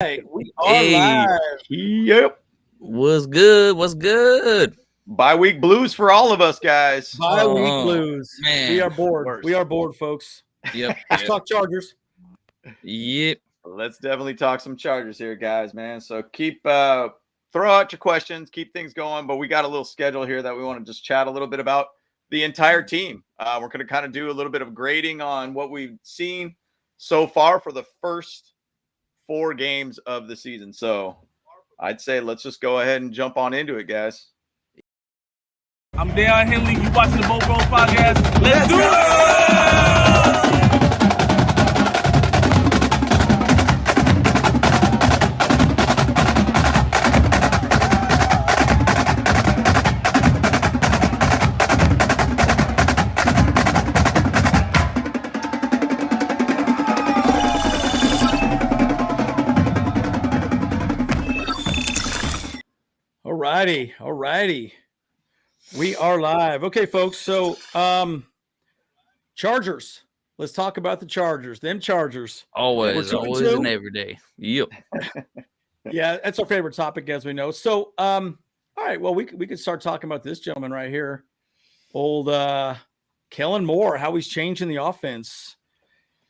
Hey, we are Hey, live. Yep. what's good? What's good? Bye-week blues for all of us, guys. Bi-week Oh blues. We are man. bored. We Worst. are bored, folks. Yep, Let's yep, talk Chargers. yep. Let's definitely talk some Chargers here, guys, man. So keep throw out your questions, keep things going. But we got a little schedule here that we want to just chat a little bit about the entire team. We're going to kind of do a little bit of grading on what we've seen so far for the first 4 games of the season. So I'd say let's just go ahead and jump on into it, guys. I'm Dale Henley. You watching the Boat Bros podcast? Let's do it! All righty. We are live. Okay, folks. So, Chargers. Let's talk about the Chargers. Them Chargers. Always, 2-2. always, and every day. Yep. Yeah, that's our favorite topic, as we know. So, all right. Well, we could start talking about this gentleman right here, old Kellen Moore. How he's changing the offense.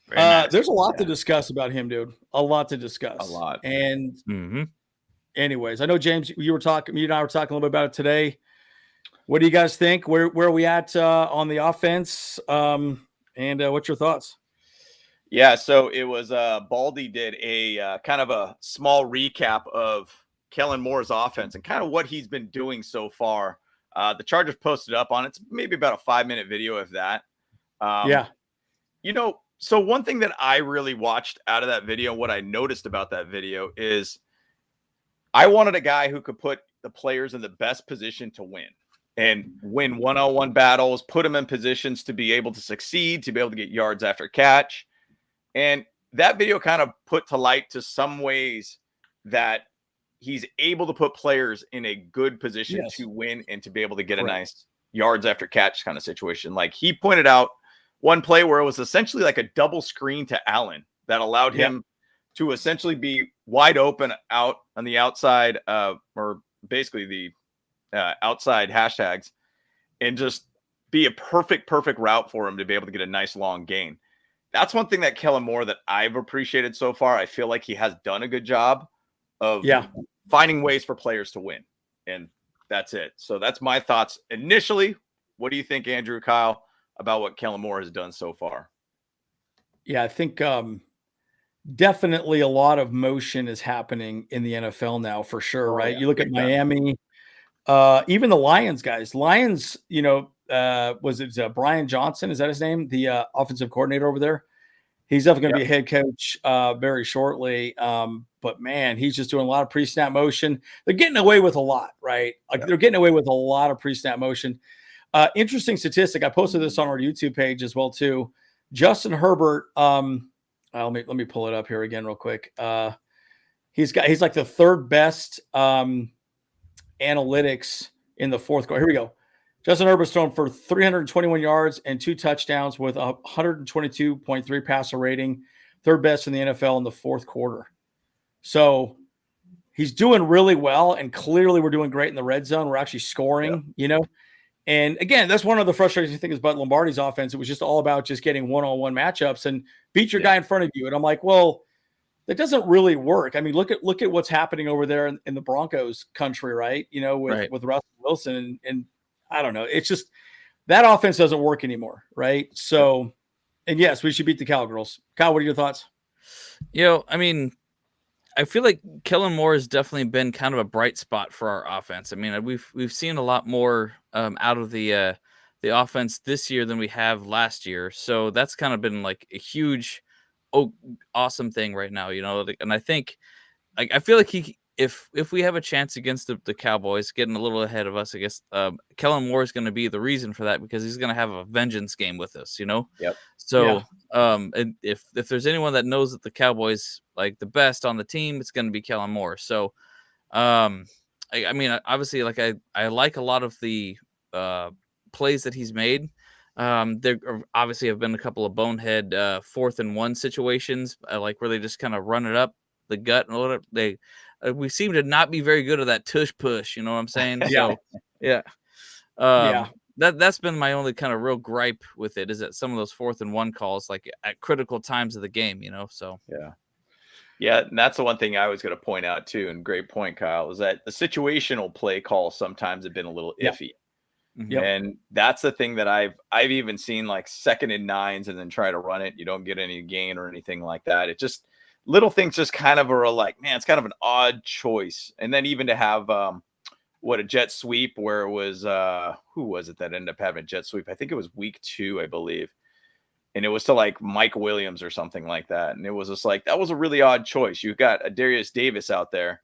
Very nice. There's a lot to discuss about him, dude. A lot to discuss. A lot. And Mm-hmm. anyways, I know James, you and I were talking a little bit about it today. What do you guys think? Where are we at on the offense? And what's your thoughts? Yeah, so it was Baldy did a kind of a small recap of Kellen Moore's offense and kind of what he's been doing so far. The Chargers posted up on it. It's maybe about a 5-minute video of that. Yeah. So one thing that I really watched out of that video, what I noticed about that video is I wanted a guy who could put the players in the best position to win and win one-on-one battles, put them in positions to be able to succeed, to be able to get yards after catch. And that video kind of put to light to some ways that he's able to put players in a good position to win and to be able to get a nice yards after catch kind of situation. Like he pointed out one play where it was essentially like a double screen to Allen that allowed him to essentially be wide open out on the outside, or basically the outside hashtags, and just be a perfect route for him to be able to get a nice long gain. That's one thing that Kellen Moore that I've appreciated so far. I feel like he has done a good job of finding ways for players to win. And that's it. So that's my thoughts initially. What do you think, Andrew, Kyle, about what Kellen Moore has done so far? Yeah, I think definitely a lot of motion is happening in the NFL now for sure, right? Yeah. You look at Miami, even the Lions guys. Lions, was it Brian Johnson? Is that his name? The offensive coordinator over there. He's definitely going to be a head coach very shortly. But man, he's just doing a lot of pre-snap motion. They're getting away with a lot, right? Like they're getting away with a lot of pre-snap motion. Interesting statistic. I posted this on our YouTube page as well too. Justin Herbert. Let me pull it up here again real quick. He's like the third best analytics in the fourth quarter. Here we go. Justin Herbert's thrown for 321 yards and 2 touchdowns with a 122.3 passer rating, third best in the NFL in the fourth quarter. So he's doing really well, and clearly we're doing great in the red zone. We're actually scoring, And again, that's one of the frustrating things about Lombardi's offense. It was just all about just getting one-on-one matchups and beat your guy in front of you. And I'm like, well, that doesn't really work. I mean, look at what's happening over there in the Broncos country, right? With Russell Wilson and I don't know. It's just that offense doesn't work anymore, right? So, and yes, we should beat the Cowgirls. Kyle, what are your thoughts? I mean, I feel like Kellen Moore has definitely been kind of a bright spot for our offense. I mean, we've seen a lot more out of the offense this year than we have last year. So that's kind of been like a huge, awesome thing right now, And I think, I feel like if we have a chance against the Cowboys, getting a little ahead of us, I guess Kellen Moore is going to be the reason for that because he's going to have a vengeance game with us, Yep. So and if there's anyone that knows that the Cowboys like the best on the team, it's going to be Kellen Moore. So I mean, obviously, like I like a lot of the plays that he's made. There obviously have been a couple of bonehead 4th and 1 situations, like where they just kind of run it up the gut and whatever. We seem to not be very good at that tush push. You know what I'm saying? So yeah. That's been my only kind of real gripe with it, is that some of those 4th and 1 calls, like at critical times of the game, so. Yeah. And that's the one thing I was going to point out too. And great point, Kyle, is that the situational play calls sometimes have been a little iffy. Mhm. And that's the thing that I've even seen, like 2nd and 9s and then try to run it. You don't get any gain or anything like that. It just, little things just kind of are like, man, it's kind of an odd choice. And then even to have, a jet sweep where it was, who was it that ended up having a jet sweep? I think it was week 2, I believe. And it was to like Mike Williams or something like that. And it was just like, that was a really odd choice. You've got a Darius Davis out there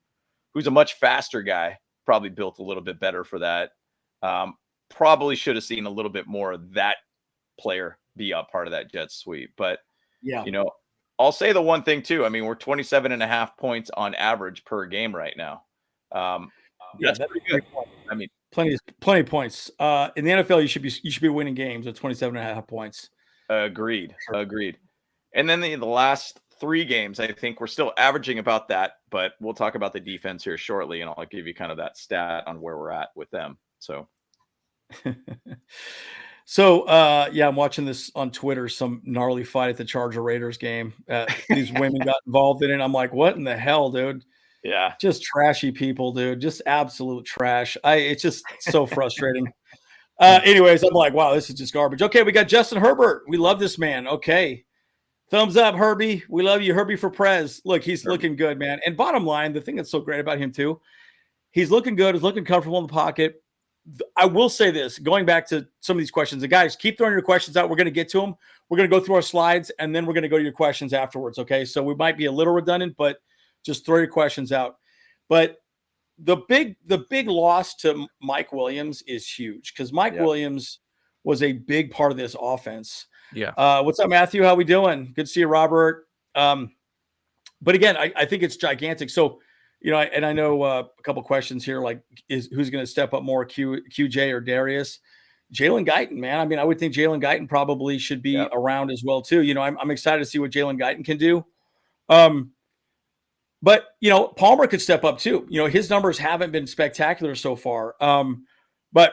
who's a much faster guy, probably built a little bit better for that. Probably should have seen a little bit more of that player be a part of that jet sweep. But, I'll say the one thing too. I mean, we're 27.5 points on average per game right now. That's pretty good. I mean, plenty of points. In the NFL, you should be winning games at 27.5 points. Agreed. And then the last 3 games, I think we're still averaging about that, but we'll talk about the defense here shortly, and I'll give you kind of that stat on where we're at with them. So I'm watching this on Twitter, some gnarly fight at the Charger Raiders game. These women got involved in it. I'm like, what in the hell, dude? Yeah. Just trashy people, dude. Just absolute trash. It's just so frustrating. Anyways, I'm like, wow, this is just garbage. Okay, we got Justin Herbert. We love this man. Okay. Thumbs up, Herbie. We love you, Herbie for Prez. Look, he's looking good, man. And bottom line, the thing that's so great about him too, he's looking good. He's looking comfortable in the pocket. I will say this, going back to some of these questions, the guys, keep throwing your questions out. We're going to get to them. We're going to go through our slides, and then we're going to go to your questions afterwards, okay? So we might be a little redundant, but just throw your questions out. But the big loss to Mike Williams is huge, because Mike Williams was a big part of this offense. Yeah. What's up, Matthew? How we doing? Good to see you, Robert. But again, I think it's gigantic. So, and I know a couple questions here, like who's going to step up more, QJ or Darius? Jalen Guyton, man. I mean, I would think Jalen Guyton probably should be around as well too. I'm excited to see what Jalen Guyton can do. But Palmer could step up too. His numbers haven't been spectacular so far. But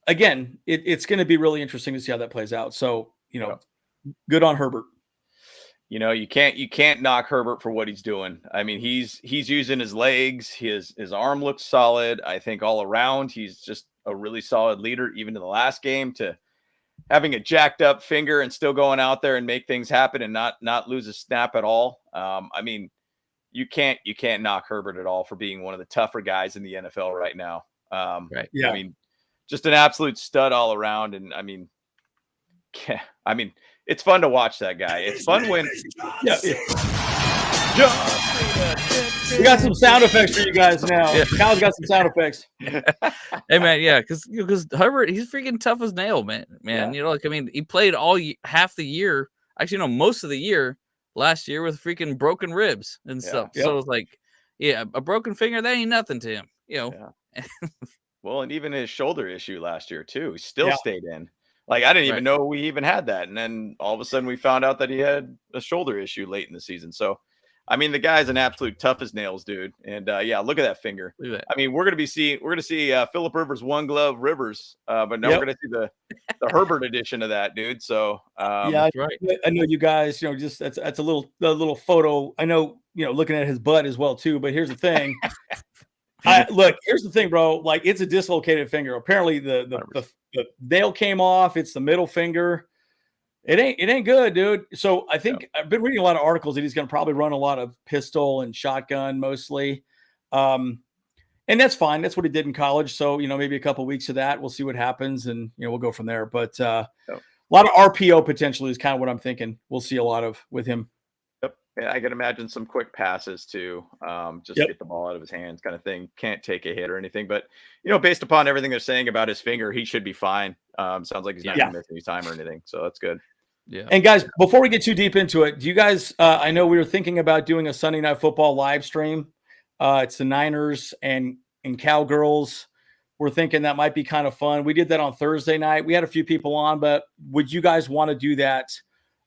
again, it's going to be really interesting to see how that plays out. So, good on Herbert. You can't knock Herbert for what he's doing. I mean, he's using his legs. His arm looks solid. I think all around, he's just a really solid leader, even in the last game, to having a jacked up finger and still going out there and make things happen and not lose a snap at all. I mean, you can't knock Herbert at all for being one of the tougher guys in the NFL right now. Right. Yeah. I mean, just an absolute stud all around. And I mean, it's fun to watch that guy. It's fun when we got some sound effects for you guys now. Yeah. Kyle's got some sound effects. Hey man, yeah, because Herbert, he's freaking tough as nail, man. Yeah. He played half the year, actually no, most of the year last year with freaking broken ribs and stuff. Yep. So it's like, a broken finger, that ain't nothing to him, Yeah. Well, and even his shoulder issue last year too, he still stayed in. Like, I didn't even know we even had that. And then all of a sudden we found out that he had a shoulder issue late in the season. So, I mean, the guy's an absolute tough as nails, dude. And look at that finger. Look at that. I mean, we're going to see Phillip Rivers, one glove Rivers, but now we're going to see the Herbert edition of that, dude. So, right. I know you guys, just that's a little photo. I know, looking at his butt as well too, but here's the thing. Here's the thing, bro. Like, it's a dislocated finger. Apparently the nail came off. It's the middle finger. It ain't good, dude. So I think I've been reading a lot of articles that he's going to probably run a lot of pistol and shotgun mostly. And that's fine. That's what he did in college. So, maybe a couple of weeks of that, we'll see what happens and, we'll go from there. But a lot of RPO potentially is kind of what I'm thinking. We'll see a lot of with him. Yep. Yeah, I can imagine some quick passes too. Get the ball out of his hands kind of thing. Can't take a hit or anything, but based upon everything they're saying about his finger, he should be fine. Sounds like he's not going to miss any time or anything. So that's good. Yeah. And guys, before we get too deep into it, do you guys, I know we were thinking about doing a Sunday Night Football live stream. It's the Niners and Cowgirls. We're thinking that might be kind of fun. We did that on Thursday night. We had a few people on, but would you guys want to do that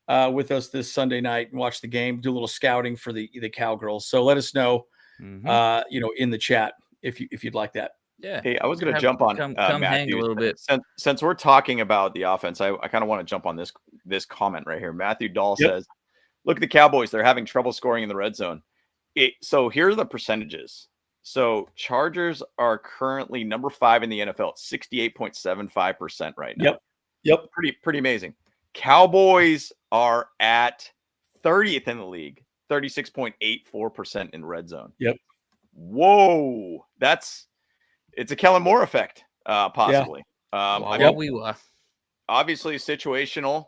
with us this Sunday night and watch the game, do a little scouting for the Cowgirls. So let us know, in the chat if you'd like that. Yeah. Hey, I was going to jump on come hang a Matthew little bit. Since we're talking about the offense, I kind of want to jump on this comment right here. Matthew Dahl says, "Look at the Cowboys; they're having trouble scoring in the red zone." So here are the percentages. So Chargers are currently number 5 in the NFL at 68.75% right now. Yep. Pretty amazing. Cowboys are at 30th in the league, 36.84% in red zone. Yep. Whoa, it's a Kellen Moore effect, possibly. Obviously situational.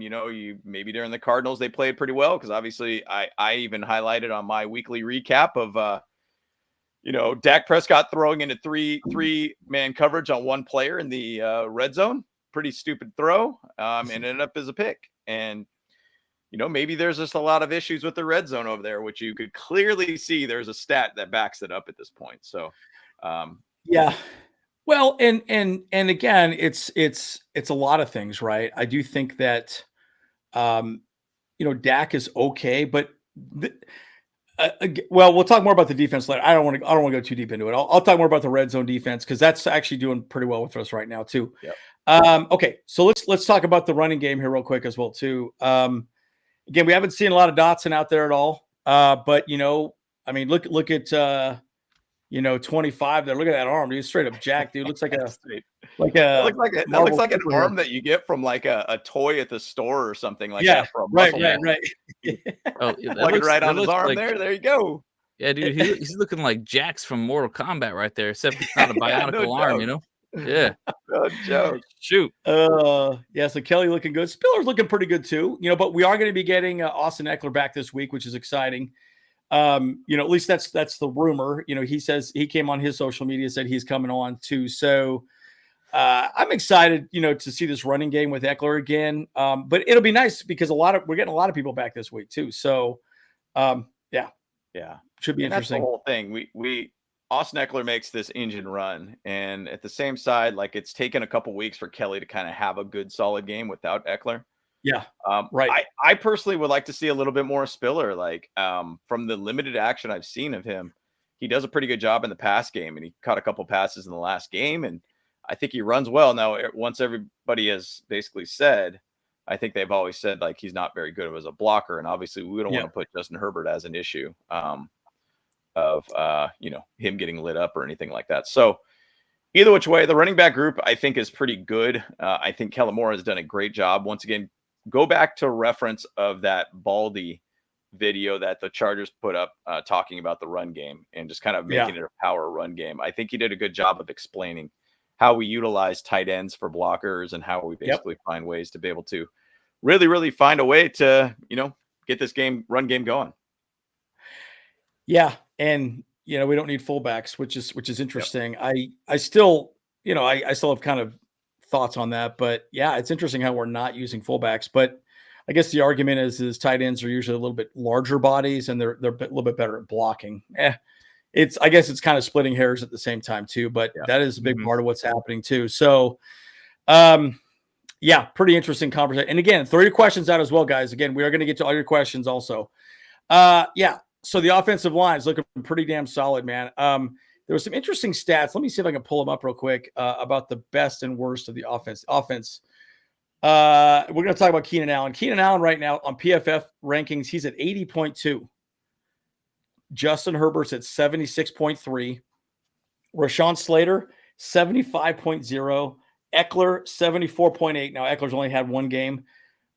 You maybe during the Cardinals they played pretty well because obviously I even highlighted on my weekly recap of Dak Prescott throwing into three-man coverage on one player in the red zone. Pretty stupid throw, and ended up as a pick. And maybe there's just a lot of issues with the red zone over there, which you could clearly see. There's a stat that backs it up at this point. So, yeah. Well, and again, it's a lot of things, right? I do think that, Dak is okay, but we'll talk more about the defense later. I don't want to go too deep into it. I'll talk more about the red zone defense because that's actually doing pretty well with us right now too. Yep. Okay, so let's talk about the running game here real quick as well too. Again, we haven't seen a lot of Dotson out there at all. But look at 25 there. Look at that arm, dude. Straight up jacked, dude. Looks like a it looks like an arm that you get from like a toy at the store or something like that. From right. Oh, looking right on his arm there. There you go. Yeah, dude. He's looking like Jax from Mortal Kombat right there, except it's not a bionicle arm, Yeah. No joke. Shoot. Yeah. So Kelly looking good. Spiller's looking pretty good too. But we are going to be getting Austin Eckler back this week, which is exciting. At least that's the rumor. He says he came on his social media, said he's coming on too. So I'm excited, to see this running game with Eckler again. But it'll be nice because we're getting a lot of people back this week too. So yeah, should be interesting. That's the whole thing. We Austin Eckler makes this engine run, and at the same side, like it's taken a couple weeks for Kelly to kind of have a good solid game without Eckler. Yeah. Right. I personally would like to see a little bit more Spiller. Like from the limited action I've seen of him, he does a pretty good job in the pass game, and he caught a couple passes in the last game, and I think he runs well. Now, once everybody has basically said, I think they've always said like he's not very good as a blocker, and obviously we don't want to put Justin Herbert as an issue of him getting lit up or anything like that. So either which way, the running back group I think is pretty good. I think Kellen Moore has done a great job. Once again, go back to reference of that Baldy video that the Chargers put up talking about the run game and just kind of making it a power run game. I think he did a good job of explaining how we utilize tight ends for blockers and how we basically find ways to be able to really, really find a way to, get this run game going. Yeah. And, we don't need fullbacks, which is interesting. I still have kind of thoughts on that, but yeah, it's interesting how we're not using fullbacks, but I guess the argument is tight ends are usually a little bit larger bodies and they're a little bit better at blocking. I guess it's kind of splitting hairs at the same time too, but that is a big part of what's happening too. So, pretty interesting conversation. And again, throw your questions out as well, guys. Again, we are going to get to all your questions also. So the offensive line is looking pretty damn solid, man. There were some interesting stats. Let me see if I can pull them up real quick about the best and worst of the offense. We're going to talk about Keenan Allen. Keenan Allen right now on PFF rankings, he's at 80.2. Justin Herbert's at 76.3. Rashawn Slater, 75.0. Eckler, 74.8. Now, Eckler's only had one game.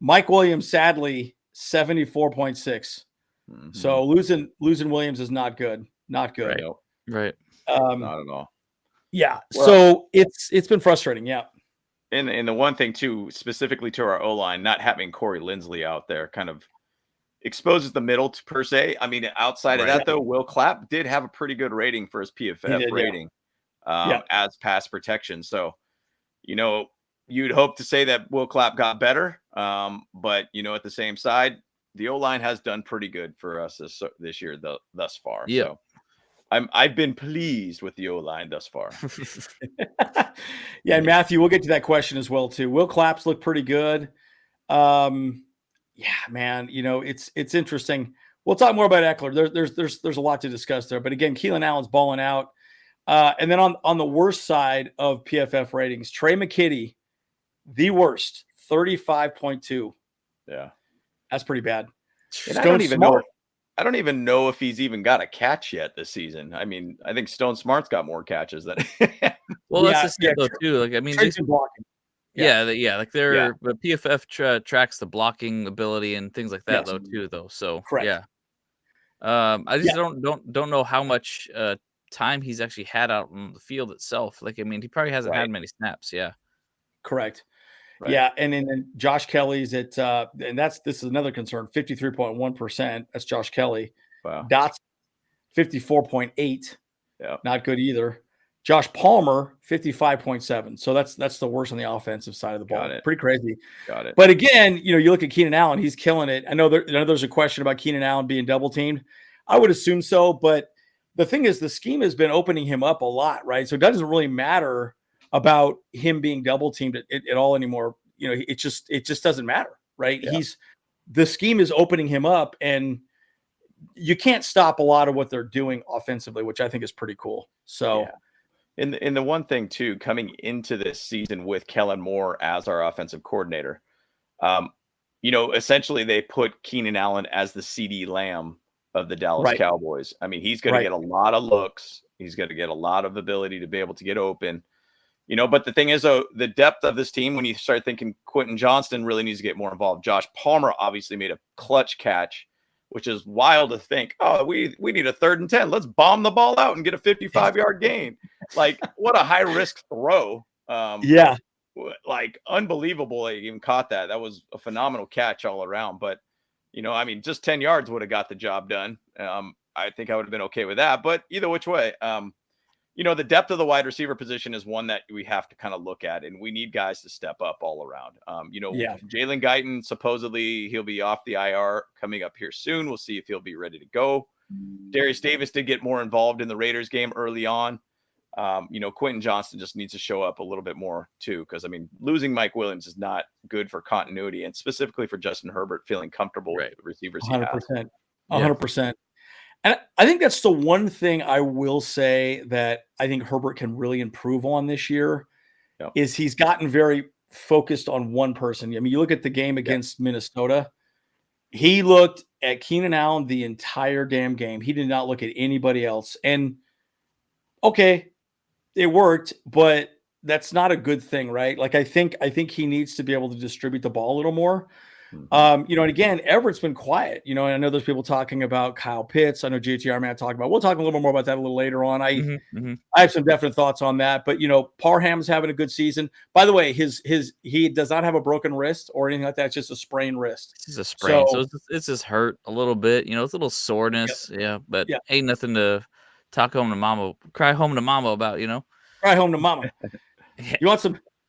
Mike Williams, sadly, 74.6. Mm-hmm. So losing Williams is not good. Not good. Right. Not at all. Yeah. Well, so it's been frustrating. Yeah. And the one thing too, specifically to our O-line, not having Corey Linsley out there kind of exposes the middle per se. I mean, outside of that though, Will Clapp did have a pretty good rating for his PFF rating as pass protection. So, you'd hope to say that Will Clapp got better. But at the same side, the O-line has done pretty good for us this year thus far. Yeah. So I've been pleased with the O-line thus far. And Matthew, we'll get to that question as well too. Will Clapp's look pretty good. Yeah, man. It's interesting. We'll talk more about Eckler. There's a lot to discuss there. But again, Keelan Allen's balling out. And then on the worst side of PFF ratings, Trey McKitty, the worst, 35.2. Yeah. That's pretty bad. And Stone Smart. I don't even know if he's even got a catch yet this season. I mean, I think Stone Smart's got more catches than Well, that's the though too. Like, I mean, Trey's been blocking. like but PFF tracks the blocking ability and things like that though. So correct. Yeah. I just don't know how much time he's actually had out on the field itself. Like, I mean, he probably hasn't had many snaps. Yeah. Correct. Right. Yeah, and then Josh Kelly's at and this is another concern, 53.1%. That's Josh Kelly. Wow. Dots 54.8. Yeah. Not good either. Josh Palmer 55.7. So that's the worst on the offensive side of the ball. Pretty crazy. Got it. But again, you look at Keenan Allen, he's killing it. I know there's a question about Keenan Allen being double teamed. I would assume so, but the thing is the scheme has been opening him up a lot, right? So it doesn't really matter about him being double teamed at all anymore. It just doesn't matter, right? Yeah. The scheme is opening him up, and you can't stop a lot of what they're doing offensively, which I think is pretty cool. So, in the one thing too, coming into this season with Kellen Moore as our offensive coordinator, essentially they put Keenan Allen as the CD Lamb of the Dallas Cowboys. I mean, he's going to get a lot of looks. He's going to get a lot of ability to be able to get open. But the thing is, though, the depth of this team, when you start thinking Quentin Johnston really needs to get more involved. Josh Palmer obviously made a clutch catch, which is wild to think, oh, we need a 3rd and 10. Let's bomb the ball out and get a 55-yard gain. Like, what a high-risk throw. Like, unbelievable that he even caught that. That was a phenomenal catch all around. But, I mean, just 10 yards would have got the job done. I think I would have been okay with that. But either which way, the depth of the wide receiver position is one that we have to kind of look at, and we need guys to step up all around. Jalen Guyton, supposedly he'll be off the IR coming up here soon. We'll see if he'll be ready to go. Darius Davis did get more involved in the Raiders game early on. Quentin Johnston just needs to show up a little bit more too, because I mean, losing Mike Williams is not good for continuity, and specifically for Justin Herbert feeling comfortable with the receivers. 100%. 100%. And I think that's the one thing I will say that I think Herbert can really improve on this year is he's gotten very focused on one person. I mean, you look at the game against Minnesota, he looked at Keenan Allen the entire damn game. He did not look at anybody else. And okay, it worked, but that's not a good thing, right? Like, I think he needs to be able to distribute the ball a little more. And again, Everett's been quiet, and I know there's people talking about Kyle Pitts. I know GTR man talking about, we'll talk a little more about that a little later on. I have some definite thoughts on that, but Parham's having a good season. By the way, he does not have a broken wrist or anything like that. It's just a sprained wrist. It's a sprain. So it's just hurt a little bit, it's a little soreness. But ain't nothing to cry home to mama about, Cry home to mama. You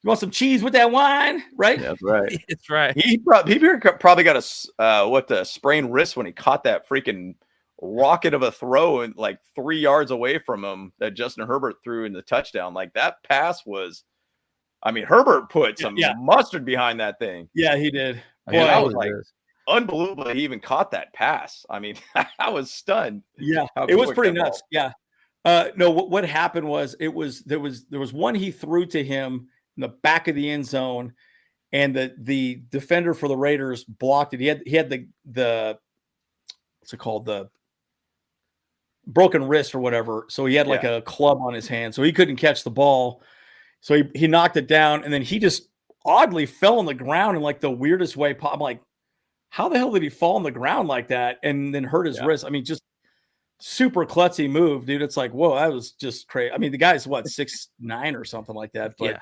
want some cheese with that wine, right? That's right. It's right. He probably got a sprained wrist when he caught that freaking rocket of a throw and like 3 yards away from him that Justin Herbert threw in the touchdown. Like, that pass was, I mean, Herbert put some mustard behind that thing. Yeah, he did. Boy, I was like, unbelievable he even caught that pass. I mean, I was stunned. Yeah, it was pretty nuts. Yeah. No, what happened was there was one he threw to him in the back of the end zone, and the defender for the Raiders blocked it. He had the what's it called, the broken wrist or whatever. So he had like a club on his hand, so he couldn't catch the ball. So he knocked it down, and then he just oddly fell on the ground in like the weirdest way. I'm like, how the hell did he fall on the ground like that and then hurt his wrist? I mean, just super klutzy move, dude. It's like, whoa, that was just crazy. I mean, the guy's 6'9" or something like that. But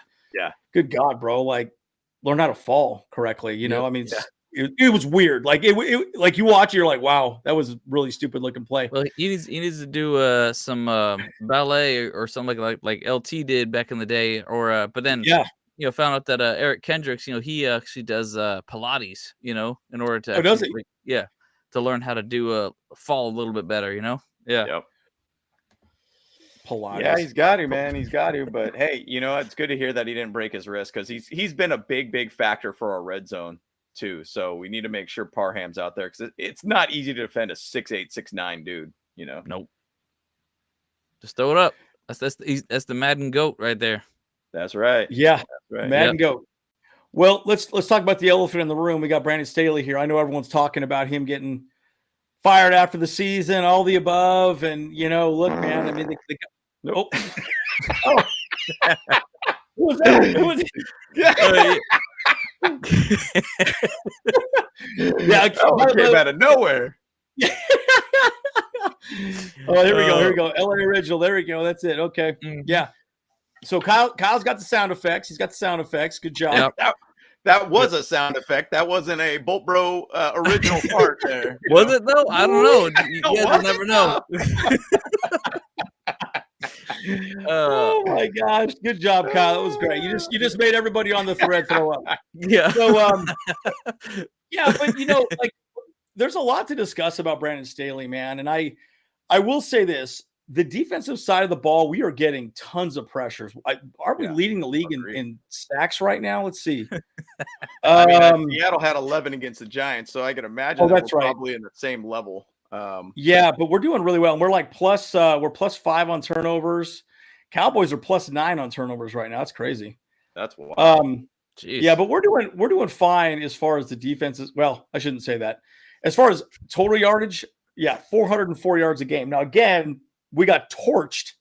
good God, bro, like, learn how to fall correctly. I mean, it was weird. Like it like you watch it, you're like, wow, that was a really stupid looking play. Well, he needs to do some ballet or something like LT did back in the day, or but then found out that Eric Kendricks, he actually does Pilates, in order to does he? To learn how to do fall a little bit better, Yep. Pilates. Yeah, he's got to, man. He's got to. But hey, it's good to hear that he didn't break his wrist, because he's been a big factor for our red zone too. So we need to make sure Parham's out there because it's not easy to defend a 6'8", 6'9" dude. You know. Nope. Just throw it up. That's the Madden GOAT right there. That's right. Yeah, That's right. Madden GOAT. Well, let's talk about the elephant in the room. We got Brandon Staley here. I know everyone's talking about him getting fired after the season, all the above, and look, man. I mean, Nope. oh, who was that? Who was it? Yeah. Yeah, it came out of nowhere. Oh, here we go. Here we go. LA original. There we go. That's it. Okay. Mhm. Yeah. So Kyle's got the sound effects. He's got the sound effects. Good job. Yep. That was a sound effect. That wasn't a Bolt Bro original part there. Was it though? I don't know. You guys will Was never it? know. Oh my gosh. Good job, Kyle. That was great. You just made everybody on the thread throw up. Yeah. So yeah, but like there's a lot to discuss about Brandon Staley, man. And I will say this. The defensive side of the ball, we are getting tons of pressures. Aren't we leading the league in sacks right now? Let's see. Seattle had 11 against the Giants, so I can imagine that's we're right. probably in the same level. Yeah, but we're doing really well. And we're like we're +5 on turnovers. Cowboys are +9 on turnovers right now. That's crazy. That's wild. Yeah, but we're doing fine as far as the defense is. Well, I shouldn't say that. As far as total yardage, 404 yards a game. Now again, we got torched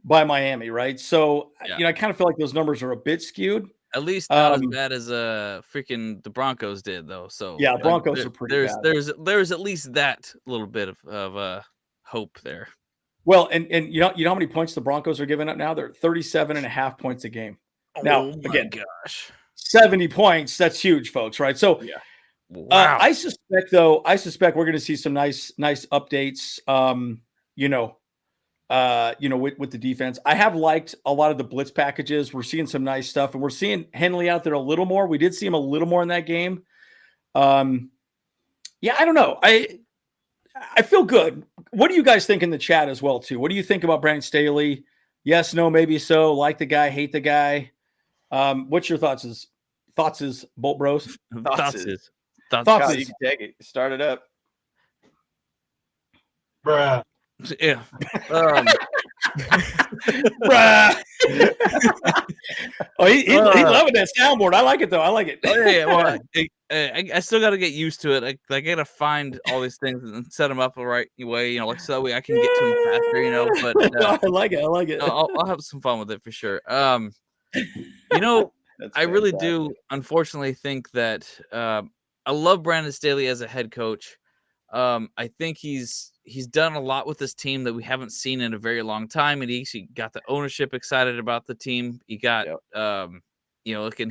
by Miami, right? So I kind of feel like those numbers are a bit skewed. At least not as bad as freaking the Broncos did, though. So yeah, Broncos are pretty bad. There's at least that little bit of hope there. Well, and you know how many points the Broncos are giving up now? They're 37.5 points a game. Now, again, gosh, 70 points. That's huge, folks. Right? So wow. I suspect we're going to see some nice updates. With the defense. I have liked a lot of the blitz packages. We're seeing some nice stuff, and we're seeing Henley out there a little more. We did see him a little more in that game. I don't know. I feel good. What do you guys think in the chat as well, too? What do you think about Brandon Staley? Yes, no, maybe so. Like the guy, hate the guy. What's your thoughts? Is Bolt Bros? Thoughts is. Kyle, you can take it. Start it up. Bruh. Yeah. Bruh. He's loving that soundboard. I like it though. I like it. Well, I still got to get used to it. I got to find all these things and set them up the right way. Like so that way I can get to them faster. But I like it. I like it. I'll have some fun with it for sure. I really do. Unfortunately, think that I love Brandon Staley as a head coach. I think he's done a lot with this team that we haven't seen in a very long time, and he actually got the ownership excited about the team. He got, and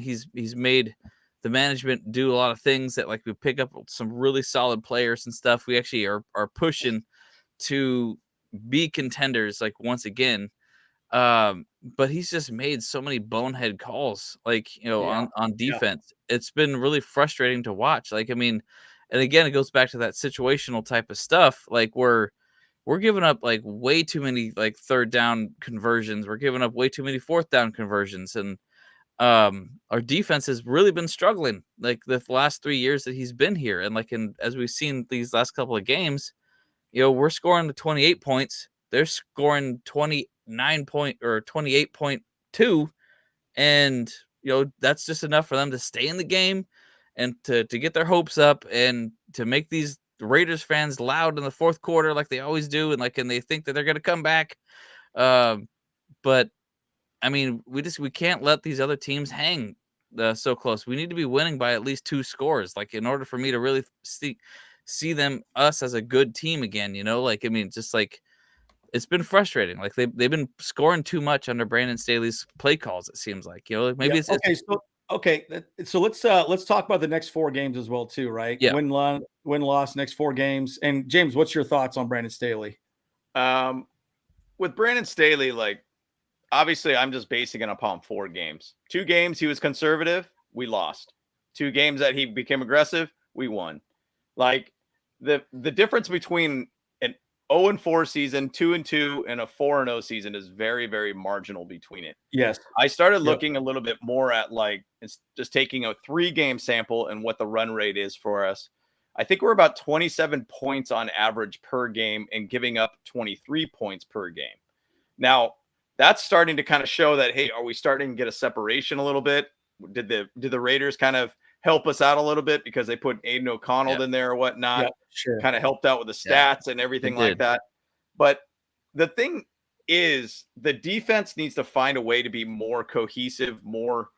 he's made the management do a lot of things that we pick up some really solid players and stuff. We actually are pushing to be contenders once again. But he's just made so many bonehead calls, on defense. It's been really frustrating to watch. And again, it goes back to that situational type of stuff. We're giving up way too many third down conversions. We're giving up way too many fourth down conversions, and our defense has really been struggling the last 3 years that he's been here. And as we've seen these last couple of games, we're scoring the 28 points. They're scoring 28.2, and that's just enough for them to stay in the game and to get their hopes up and to make these Raiders fans loud in the fourth quarter like they always do, and they think that they're going to come back. But I mean, we can't let these other teams hang so close. We need to be winning by at least 2 scores, in order for me to really see us as a good team again. It's been frustrating. They've been scoring too much under Brandon Staley's play calls. It seems maybe it's okay. So let's talk about the next 4 games as well too, right? Yeah. Win, loss, next 4 games. And James, what's your thoughts on Brandon Staley? With Brandon Staley, obviously I'm just basing it upon 4 games. 2 games he was conservative, we lost. 2 games that he became aggressive, we won. The difference between 0-4 season, 2-2, and a 4-0 season is very, very marginal between it. Yes. I started looking a little bit more at like it's just taking a 3-game sample and what the run rate is for us. I think we're about 27 points on average per game and giving up 23 points per game. Now, that's starting to kind of show that, hey, are we starting to get a separation a little bit? Did the Raiders kind of help us out a little bit because they put Aiden O'Connell in there or whatnot? Yep, sure. Kind of helped out with the stats and everything like that. But the thing is, the defense needs to find a way to be more cohesive, more,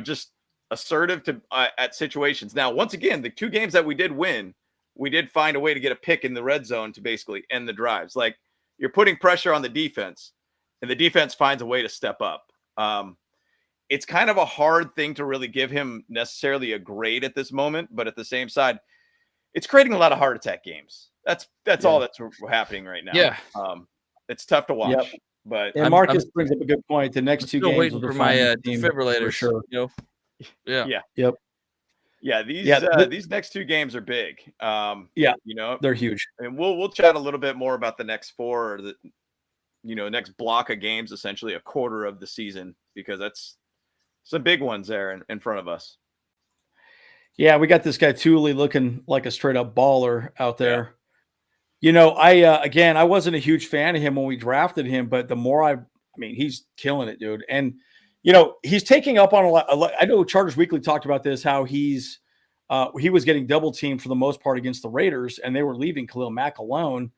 just assertive to at situations. Now, once again, the 2 games that we did win, we did find a way to get a pick in the red zone to basically end the drives. Like, you're putting pressure on the defense, and the defense finds a way to step up. It's kind of a hard thing to really give him necessarily a grade at this moment, but at the same side, it's creating a lot of heart attack games. That's all that's happening right now. Yeah. It's tough to watch. But and Marcus brings up a good point. The next 2 games waiting for my defibrillators. For sure. These next 2 games are big. They're huge. And we'll chat a little bit more about the next 4 or the next block of games, essentially a quarter of the season, because that's some big ones there in front of us. Yeah, we got this guy Thule looking like a straight up baller out there. I wasn't a huge fan of him when we drafted him, but the more he's killing it, dude. And he's taking up on a lot. I know Chargers Weekly talked about this, how he was getting double teamed for the most part against the Raiders, and they were leaving Khalil Mack alone.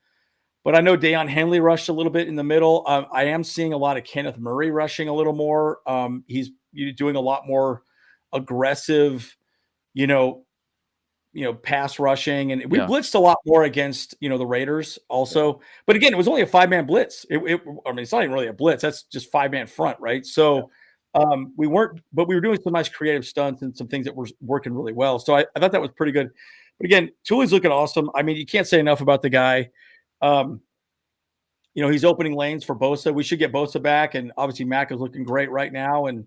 But I know Deion Henley rushed a little bit in the middle. I am seeing a lot of Kenneth Murray rushing a little more. He's doing a lot more aggressive, pass rushing, and we blitzed a lot more against the Raiders also. But again, it was only a 5-man blitz. It's not even really a blitz. That's just 5-man front, right? So we were doing some nice creative stunts and some things that were working really well. So I thought that was pretty good. But again, Tule's looking awesome. I mean, you can't say enough about the guy. He's opening lanes for Bosa. We should get Bosa back, and obviously Mack is looking great right now, and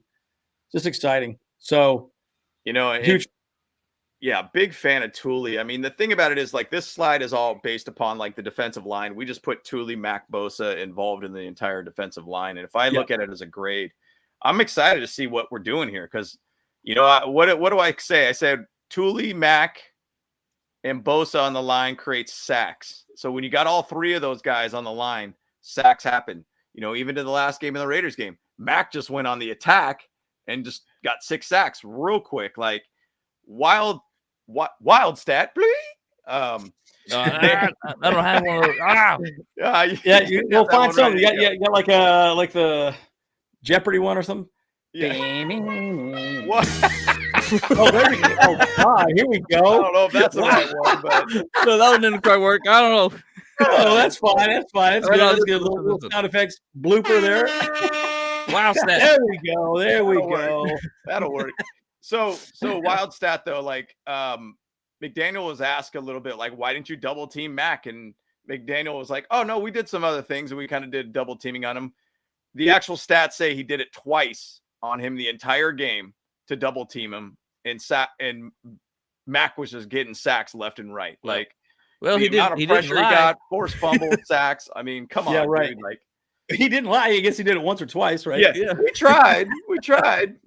just exciting. So, huge. Big fan of Thule. I mean, the thing about it is, like, this slide is all based upon like the defensive line. We just put Thule, Mack, Bosa involved in the entire defensive line, and if I look at it as a grade, I'm excited to see what we're doing here because, what do I say? I said Thule, Mack, and Bosa on the line creates sacks. So when you got all 3 of those guys on the line, sacks happen. Even to the last game of the Raiders game, Mack just went on the attack and just got 6 sacks real quick. Like wild stat, please. I don't have one. We'll find something. You got like the Jeopardy one or something. Yeah. What? Oh, there we go. Oh, God, here we go. I don't know if that's the right one, but no, that one didn't quite work. I don't know. Oh, that's fine. That's fine. That's good. Let's get a little sound effects blooper there. Wow, stat. There we go. There we go. That'll work. So wild stat though. Like McDaniel was asked a little bit, like, why didn't you double team Mack? And McDaniel was like, oh no, we did some other things, and we kind of did double teaming on him. The actual stats say he did it twice on him the entire game to double team him, and Mack was just getting sacks left and right. Like, well, the amount of pressure he got, forced fumble, sacks. I mean, come on, right. dude. Like, he didn't lie. I guess he did it once or twice, right? Yeah. We tried.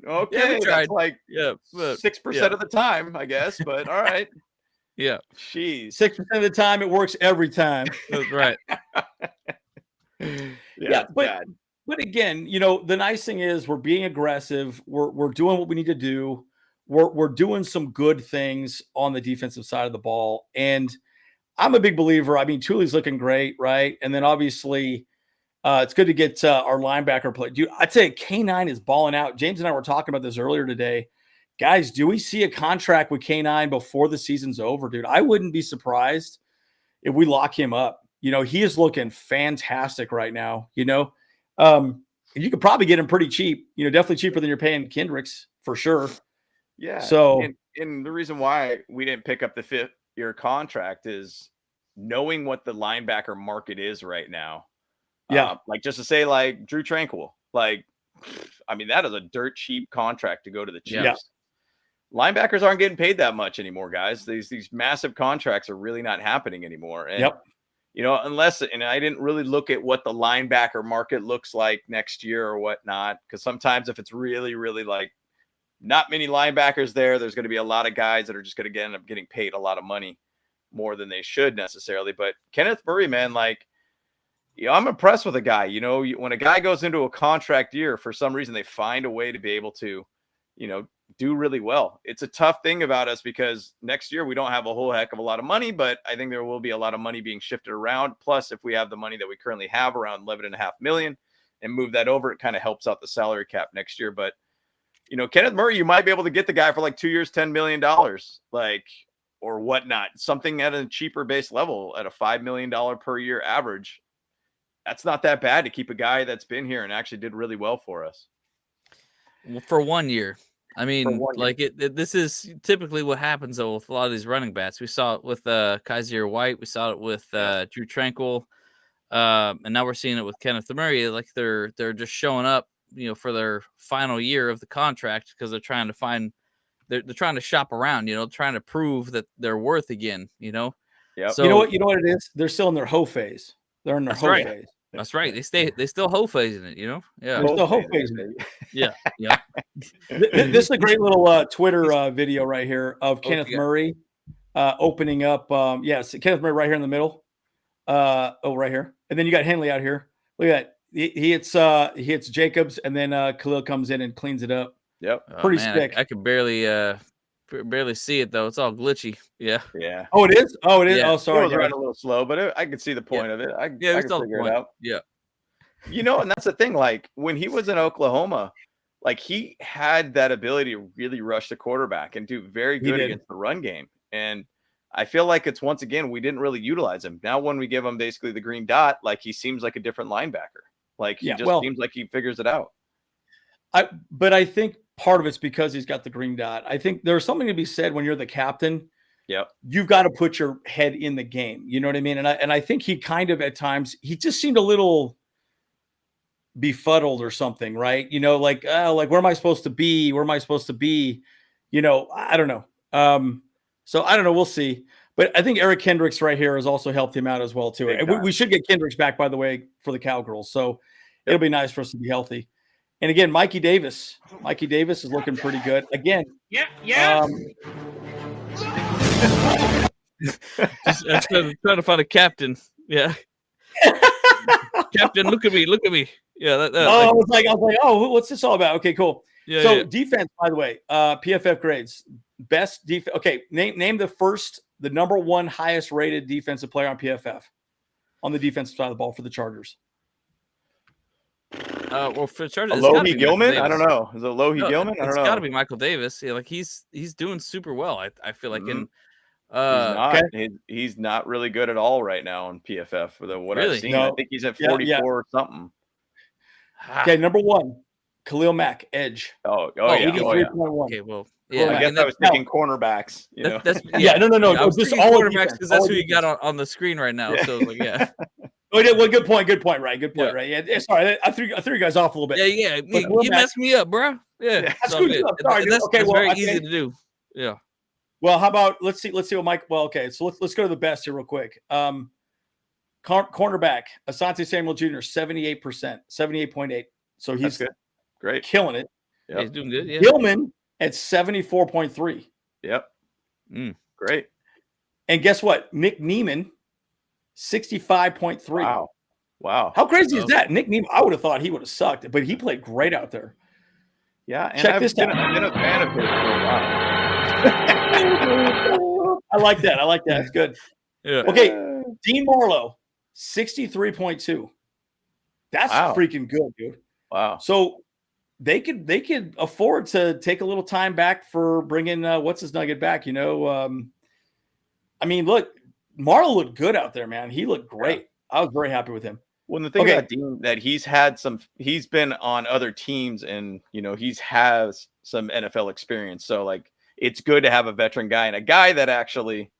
Okay, we tried. That's like 6% of the time, I guess. But all right. Yeah. Jeez. 6% of the time, it works every time. That's right. But again, the nice thing is we're being aggressive. We're doing what we need to do. We're doing some good things on the defensive side of the ball. And I'm a big believer. I mean, Thule's looking great, right? And then obviously it's good to get our linebacker play. Dude, I'd say K9 is balling out. James and I were talking about this earlier today. Guys, do we see a contract with K9 before the season's over, dude? I wouldn't be surprised if we lock him up. He is looking fantastic right now, you could probably get him pretty cheap, definitely cheaper than you're paying Kendricks for sure. Yeah. So, and the reason why we didn't pick up the 5th-year contract is knowing what the linebacker market is right now. Yeah. Like just to say, like Drew Tranquil, like, I mean, that is a dirt cheap contract to go to the Chiefs. Yeah. Linebackers aren't getting paid that much anymore, guys. These massive contracts are really not happening anymore. And unless, and I didn't really look at what the linebacker market looks like next year or whatnot, because sometimes if it's really, really like not many linebackers there's going to be a lot of guys that are just going to end up getting paid a lot of money more than they should necessarily. But Kenneth Murray, man, like, I'm impressed with a guy. When a guy goes into a contract year, for some reason, they find a way to be able to, do really well. It's a tough thing about us because next year we don't have a whole heck of a lot of money, but I think there will be a lot of money being shifted around. Plus, if we have the money that we currently have around $11.5 million and move that over, it kind of helps out the salary cap next year. But, Kenneth Murray, you might be able to get the guy for like 2 years, $10 million, like, or whatnot, something at a cheaper base level at a $5 million per year average. That's not that bad to keep a guy that's been here and actually did really well for us. Well, for 1 year. I mean, like this is typically what happens though with a lot of these running backs. We saw it with Kaiser White. We saw it with Drew Tranquil. And now we're seeing it with Kenneth Murray. Like they're just showing up, for their final year of the contract because they're trying to find, they're trying to shop around, trying to prove that they're worth again, Yeah. So, you know what it is? They're still in their hoe phase. They're in their hoe phase. That's right. They still hoe phasing it, Yeah. They're still hoe phasing it. Yeah. Yeah. This is a great little Twitter video right here of Kenneth Murray opening up. Yes, Kenneth Murray right here in the middle. Right here. And then you got Henley out here. Look at that. He hits Jacobs, and then Khalil comes in and cleans it up. Yep. Pretty sick. I could barely see it though. It's all glitchy. Yeah. Yeah. Oh, it is. Yeah. Oh, sorry. It was running a little slow, but I could see the point of it. I could figure it out. Yeah. And that's the thing. Like when he was in Oklahoma, like he had that ability to really rush the quarterback and do very good against the run game. And I feel like it's, once again, we didn't really utilize him. Now, when we give him basically the green dot, like he seems like a different linebacker. Like he seems like he figures it out. But I think part of it's because he's got the green dot. I think there's something to be said when you're the captain. Yep. You've got to put your head in the game. You know what I mean? And I think he kind of at times, he just seemed a little befuddled or something, right? Like where am I supposed to be? Where am I supposed to be? I don't know. So I don't know. We'll see. But I think Eric Kendricks right here has also helped him out as well too. And we should get Kendricks back, by the way, for the Cowgirls. So it'll be nice for us to be healthy. And again, Mikey Davis is looking pretty good. Again, Yeah. Just trying to find a captain. Yeah. Captain, look at me. Yeah. I was like, oh, what's this all about? Okay, cool. Yeah. So defense, by the way, PFF grades, best defense. Okay, name the number one highest rated defensive player on PFF on the defensive side of the ball for the Chargers. Well, for the Chargers, Alohi Gilman? I don't know. Is it Alohi Gilman? I don't know. It's got to be Michael Davis. Yeah, like he's doing super well. I feel like he's not really good at all right now on PFF for what Really? I've seen. I think he's at 44 or something. Okay, number one, Khalil Mack, edge. Oh, 83.1. Okay, well, yeah. I guess I was thinking cornerbacks. No. Just all quarterbacks because that's who you got on the screen right now. So like, yeah. Well, good point, right? Good point, right? Yeah, sorry, I threw you guys off a little bit. Yeah. You messed me up, bro. Yeah, that's good. Sorry, that's very easy to do. Yeah. Well, how about let's see what Mike. Well, okay, so let's go to the best here real quick. Cornerback Asante Samuel Jr. 78%, 78.8. So he's good. Great, killing it. Yep. Yeah, he's doing good. Yeah. Gilman at 74.3. Yep. Great. And guess what? Nick Neiman, 65.3. Wow. How crazy is that? Nick Neiman, I would have thought he would have sucked, but he played great out there. Yeah. And Check this out. I've been a fan of his for a while. I like that. It's good. Yeah. Okay. Dean Marlowe, 63.2. That's freaking good, dude. Wow. So they could afford to take a little time back for bringing what's his nugget back. I mean, look, Marlowe looked good out there, man. He looked great. Yeah. I was very happy with him. Well, the thing about Dean that he's been on other teams and he's has some NFL experience. So like it's good to have a veteran guy and a guy that actually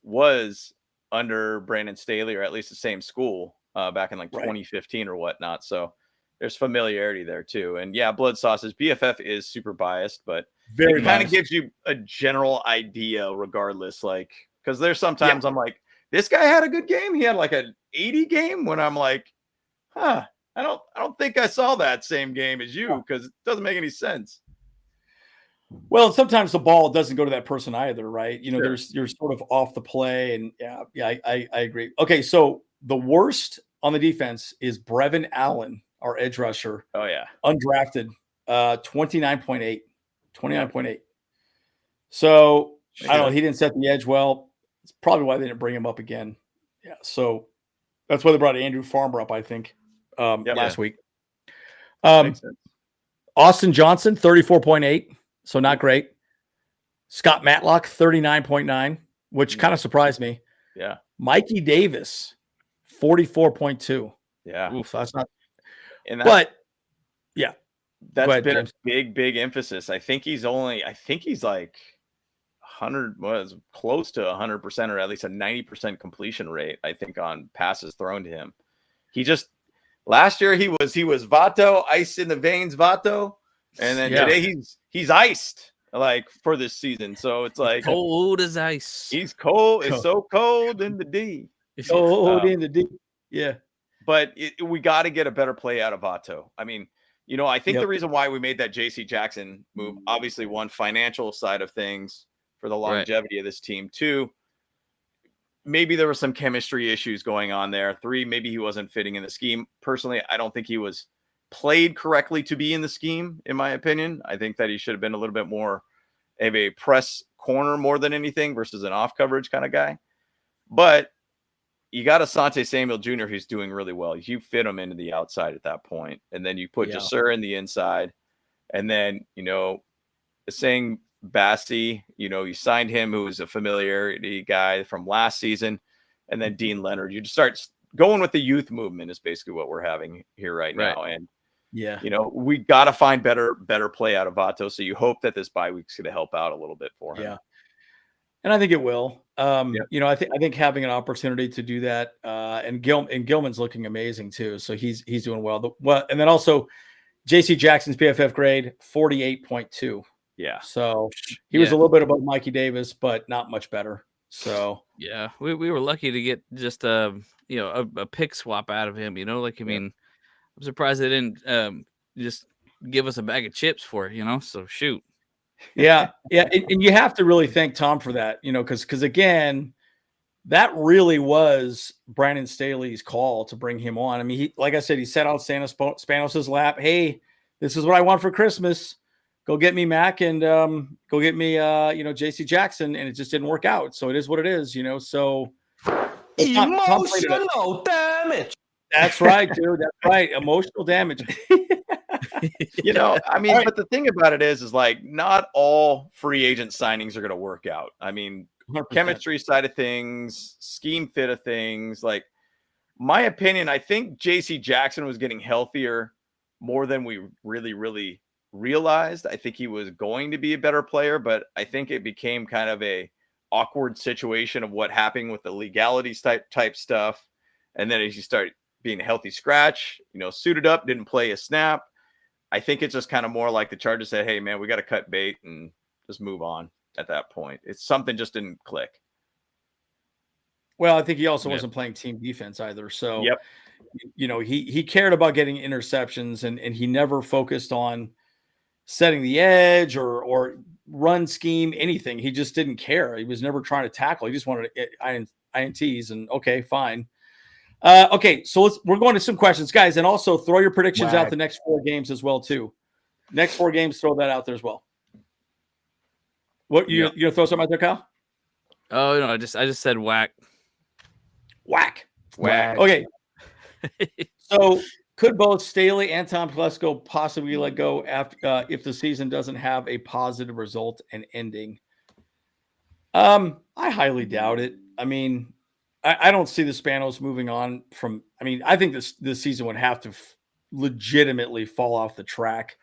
was under Brandon Staley or at least the same school back in like 2015 or whatnot. So there's familiarity there too. And yeah, Blood Sausage BFF is super biased, but it kind of gives you a general idea regardless. Like, because there's sometimes I'm like, this guy had a good game. He had like an 80 game when I'm like, I don't think I saw that same game as you because it doesn't make any sense. Well, sometimes the ball doesn't go to that person either, right? You know, Sure. you're sort of off the play, and I agree. Okay, so the worst on the defense is Brevin Allen, our edge rusher, Oh yeah, undrafted, 29.8. 29.8. So I don't know. He didn't set the edge well. It's probably why they didn't bring him up again. Yeah. So that's why they brought Andrew Farmer up, I think, last week. makes sense. Austin Johnson, 34.8. So not great. Scott Matlock, 39.9, which kind of surprised me. Yeah. Mikey Davis, 44.2. Yeah. Oof, that's not. And But yeah, that's ahead, been James. a big emphasis. I think he's like 100 was close to 100% or at least a 90% completion rate, I think, on passes thrown to him. He just last year he was Vato, ice in the veins, Vato. And then today he's iced like for this season. So it's like cold as ice. He's cold. It's so cold in the D. Cold in the D. Yeah. But we got to get a better play out of Vato. I mean, you know, I think the reason why we made that JC Jackson move, obviously one, financial side of things for the longevity of this team. Two, maybe there were some chemistry issues going on there. Three, maybe he wasn't fitting in the scheme. Personally, I don't think he was played correctly to be in the scheme, in my opinion. I think that he should have been a little bit more of a press corner more than anything versus an off coverage kind of guy. But you got Asante Samuel Jr., who's doing really well. You fit him into the outside at that point, and then you put Jasur in the inside, and then, you know, saying Bassi, you know, you signed him, who's a familiarity guy from last season, and then Dean Leonard. You just start going with the youth movement is basically what we're having here right now. And you know, we got to find better play out of Vato. So you hope that this bye week's going to help out a little bit for him. Yeah. And I think it will. You know, I think having an opportunity to do that, and Gilman's looking amazing too. So he's doing well. And then also JC Jackson's PFF grade, 48.2. Yeah. So he was a little bit above Mikey Davis, but not much better. So yeah, we were lucky to get just a pick swap out of him. You know, like, I mean, I'm surprised they didn't just give us a bag of chips for it, you know? So shoot. Yeah. And you have to really thank Tom for that, you know, because again, that really was Brandon Staley's call to bring him on. I mean, he, like I said, he sat on Santa Spanos' lap. Hey, this is what I want for Christmas. Go get me Mac and go get me, JC Jackson. And it just didn't work out. So it is what it is, you know? So emotional damage. That's right, dude. That's right. Emotional damage. You know, I mean, but the thing about it is like not all free agent signings are going to work out. I mean, 100%. Chemistry side of things, scheme fit of things. Like, my opinion, I think JC Jackson was getting healthier more than we really realized. I think he was going to be a better player, but I think it became kind of a awkward situation of what happened with the legalities type stuff. And then as you start being a healthy scratch, you know, suited up, didn't play a snap. I think it's just kind of more like the Chargers said, hey, man, we got to cut bait and just move on at that point. It's something just didn't click. Well, I think he also wasn't playing team defense either. So, you know, he cared about getting interceptions and he never focused on setting the edge or run scheme, anything. He just didn't care. He was never trying to tackle. He just wanted to INTs and okay, fine. Okay, so we're going to some questions, guys, and also throw your predictions out the next 4 games as well, too. Next 4 games, throw that out there as well. What you gonna throw something out there, Kyle? Oh no, I just said whack. Okay. So could both Staley and Tom Telesco possibly let go after if the season doesn't have a positive result and ending? I highly doubt it. I mean, I don't see the Spanos moving on from. I mean, I think this season would have to legitimately fall off the track.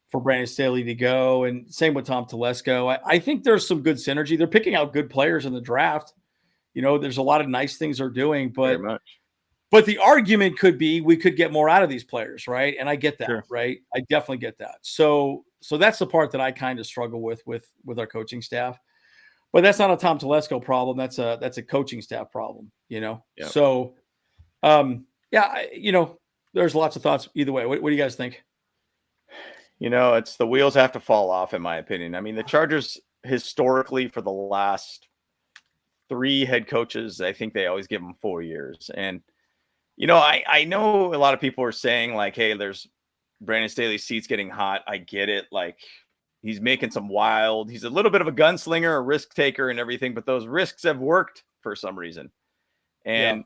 For Brandon Staley to go, and same with Tom Telesco. I think there's some good synergy. They're picking out good players in the draft. You know, there's a lot of nice things they're doing, but the argument could be we could get more out of these players, right? And I get that, right? I definitely get that. So that's the part that I kind of struggle with our coaching staff. But that's not a Tom Telesco problem. That's a coaching staff problem, Yep. So, there's lots of thoughts either way. What do you guys think? It's the wheels have to fall off, in my opinion. I mean, the Chargers historically for the last 3 head coaches, I think they always give them 4 years. And, I know a lot of people are saying like, hey, there's Brandon Staley's seat's getting hot. I get it. Like, he's making some he's a little bit of a gunslinger, a risk taker and everything, but those risks have worked for some reason. And